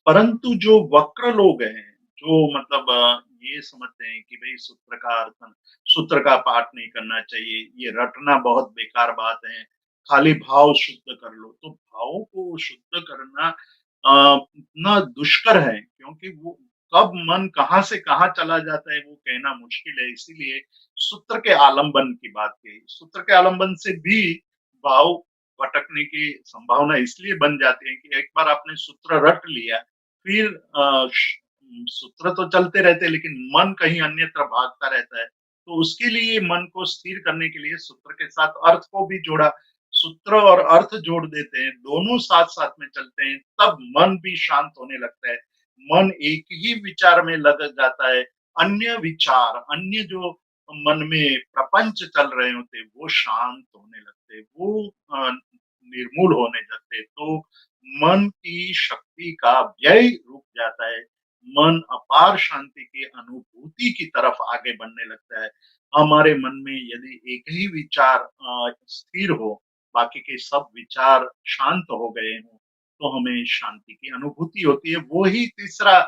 परंतु जो वक्र लोग हैं, जो मतलब ये समझते हैं कि भई सूत्र का पाठ नहीं करना चाहिए, ये रटना बहुत बेकार बात है, खाली भाव शुद्ध कर लो। तो भावों को शुद्ध करना इतना दुष्कर है, क्योंकि वो कब मन कहाँ से कहाँ चला जाता है वो कहना मुश्किल है। इसीलिए सूत्र के आलंबन की बात कही। सूत्र के आलंबन से भी भाव भटकने की संभावना इसलिए बन जाती है कि एक बार आपने सूत्र रट लिया, फिर सूत्र तो चलते रहते हैं, लेकिन मन कहीं अन्यत्र भागता रहता है। तो उसके लिए मन को स्थिर करने के लिए सूत्र के साथ अर्थ को भी जोड़ा। सूत्र और अर्थ जोड़ देते हैं, दोनों साथ-साथ में चलते हैं, तब मन भी शांत होने लगता है। मन एक ही विचार में लग जाता है। अन्य विचार, अन्य जो मन में प्रपंच चल रहे होते हैं, वो शांत होने लगते हैं, वो निर्मूल होने लगते हैं। तो मन की शक्ति का व्यय रुक जाता है। मन अपार शांति की अनुभूति की तरफ आगे बढ़ने लगता है। हमारे मन में यदि एक ही विचार स्थिर हो, बाकी के सब विचार शांत हो गए हों, तो हमें शांति की अनुभूति होती है। वो ही तीसरा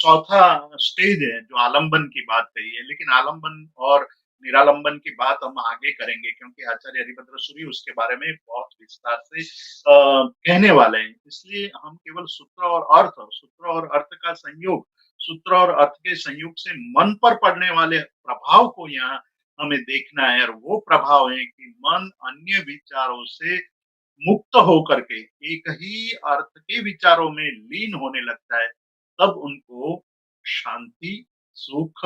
चौथा स्टेज है जो आलंबन की बात कही है। लेकिन आलंबन और निरालंबन की बात हम आगे करेंगे, क्योंकि आचार्य हरिभद्र सूरी उसके बारे में बहुत विस्तार से कहने वाले हैं। इसलिए हम केवल सूत्र और अर्थ का संयोग, सूत्र और अर्थ के संयोग से मन पर पड़ने वाले प्रभाव को यहाँ हमें देखना है, और वो प्रभाव है कि मन अन्य विचारों से मुक्त होकर के एक ही अर्थ के विचारों में लीन होने लगता है, तब उनको शांति, सुख,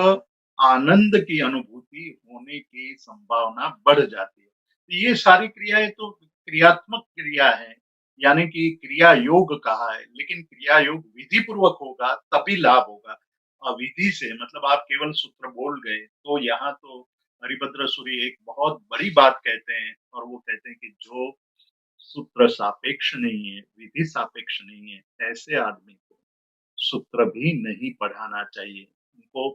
आनंद की अनुभूति होने की संभावना बढ़ जाती है। तो ये सारी क्रियाएँ तो क्रियात्मक क्रिया है, यानी कि क्रिया योग कहा है, लेकिन क्रिया योग विधि पूर्वक होगा तभी लाभ होगा। अविधि से मतलब आप केवल सूत्र बोल गए, तो यहाँ तो हरिभद्र सूरी एक बहुत बड़ी बात कहते हैं, और वो कहते हैं कि जो सूत्र सापेक्ष नहीं है, विधि सापेक्ष नहीं है, ऐसे आदमी को सूत्र भी नहीं पढ़ाना चाहिए। उनको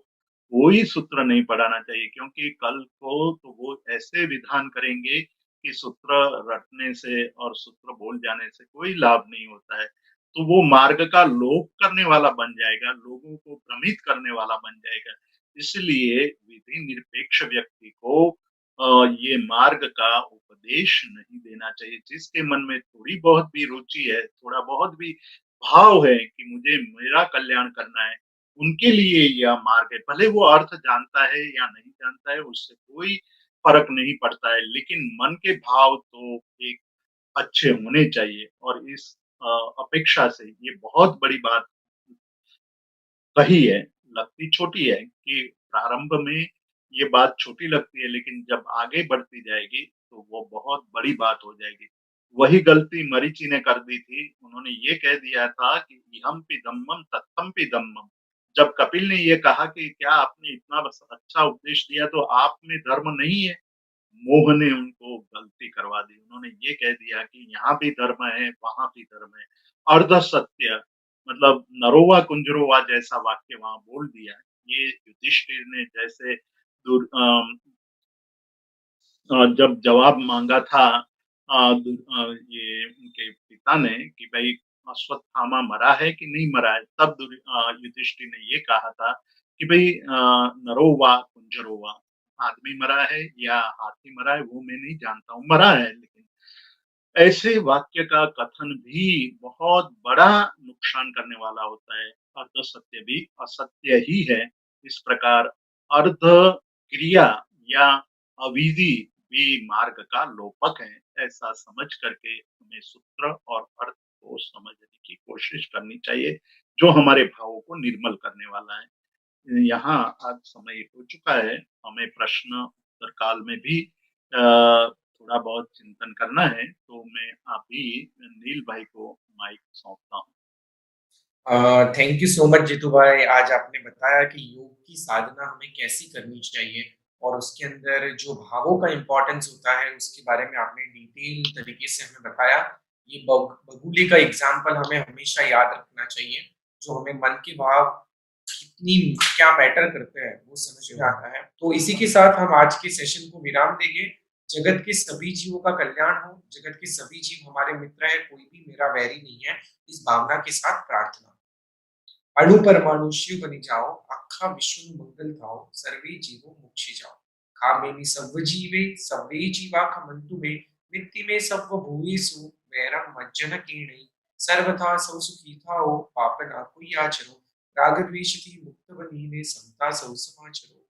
कोई सूत्र नहीं पढ़ाना चाहिए, क्योंकि कल को तो वो ऐसे विधान करेंगे कि सूत्र रटने से और सूत्र बोल जाने से कोई लाभ नहीं होता है। तो वो मार्ग का लोप करने वाला बन जाएगा, लोगों को भ्रमित करने वाला बन जाएगा। इसलिए विधि निरपेक्ष व्यक्ति को ये मार्ग का उपदेश नहीं देना चाहिए। जिसके मन में थोड़ी बहुत भी रुचि है, थोड़ा बहुत भी भाव है कि मुझे मेरा कल्याण करना है, उनके लिए यह मार्ग है। भले वो अर्थ जानता है या नहीं जानता है, उससे कोई फ़र्क नहीं पड़ता है, लेकिन मन के भाव तो एक अच्छे होने चाहिए, और इस अपेक्षा से ये बहुत बड़ी बात कही है। लगती छोटी है कि प्रारंभ में ये बात छोटी लगती है, लेकिन जब आगे बढ़ती जाएगी तो वो बहुत बड़ी बात हो जाएगी। वही गलती मरीचि ने कर दी थी। उन्होंने ये कह दिया था कि इहमपि धम्मम तत्थमपि धम्मम। जब कपिल ने ये कहा कि क्या आपने इतना बस अच्छा उपदेश दिया तो आप में धर्म नहीं है? मोह ने उनको गलती करवा दी। उन्होंने ये कह दिया कि यहाँ भी धर्म है, वहाँ भी धर्म है। अर्ध सत्य मतलब नरोवा कुंजरोवा जैसा वाक्य वहाँ बोल दिया। ये युधिष्ठिर ने जैसे जब जवाब माँगा था ये उनके पिता ने कि भई अश्वत्थामा मरा है कि नहीं मरा है? तब युधिष्ठिर ने ये कहा था कि भई नरो वा कुंजरो वा, आदमी मरा है या हाथी मरा है वो मैं नहीं जानता हूँ, मरा है लेकिन। ऐसे वाक्य का कथन भी बहुत बड़ा नुकसान करने वाला होता है। अर्ध सत्य भी असत्य ही है। इस प्रकार अर्ध क्रिया या अविधि भी मार्ग का लोपक है। ऐसा समझ करके हमें सूत्र और अर्थ को समझने की कोशिश करनी चाहिए, जो हमारे भावों को निर्मल करने वाला है। यहाँ आज समय हो चुका है, हमें प्रश्न उत्तर काल में भी थोड़ा बहुत चिंतन करना है, तो मैं अभी नील भाई को माइक सौंपता हूँ। Thank you so much Jitu भाई। आज आपने बताया कि योग की साधना हमें कैसी करनी चाहिए और उसके अंदर जो भावों का इम्पोर्टेंस होता है उसके बारे में आपने डिटेल तरीके से हमें बताया। ये बगुले का एग्जाम्पल हमें हमेशा याद रखना चाहिए, जो हमें मन के भाव कितनी क्या मैटर करते हैं वो समझ में आता है। तो इसी के साथ हम आज के सेशन को विराम देंगे। जगत के सभी जीवों का कल्याण हो, जगत के सभी जीव हमारे मित्र है, कोई भी मेरा वैरी नहीं है, इस भावना के साथ प्रार्थना। अणु परमाणु शिव बनी जाओ, आखा विश्व नु मंगल थाओ, सर्वे जीवो मोक्षे जाओ। कामेनि सव्व जीवे सव्वे जीवा खमन्तु मे, मित्ति में सव्व भूयेषु वैरम मज्जन कीणै। सर्वथा सौ सुखी थाओ, पाप ना कोई आचरो, राग द्वेष मुक्त बनीने समता सौ समाचरो।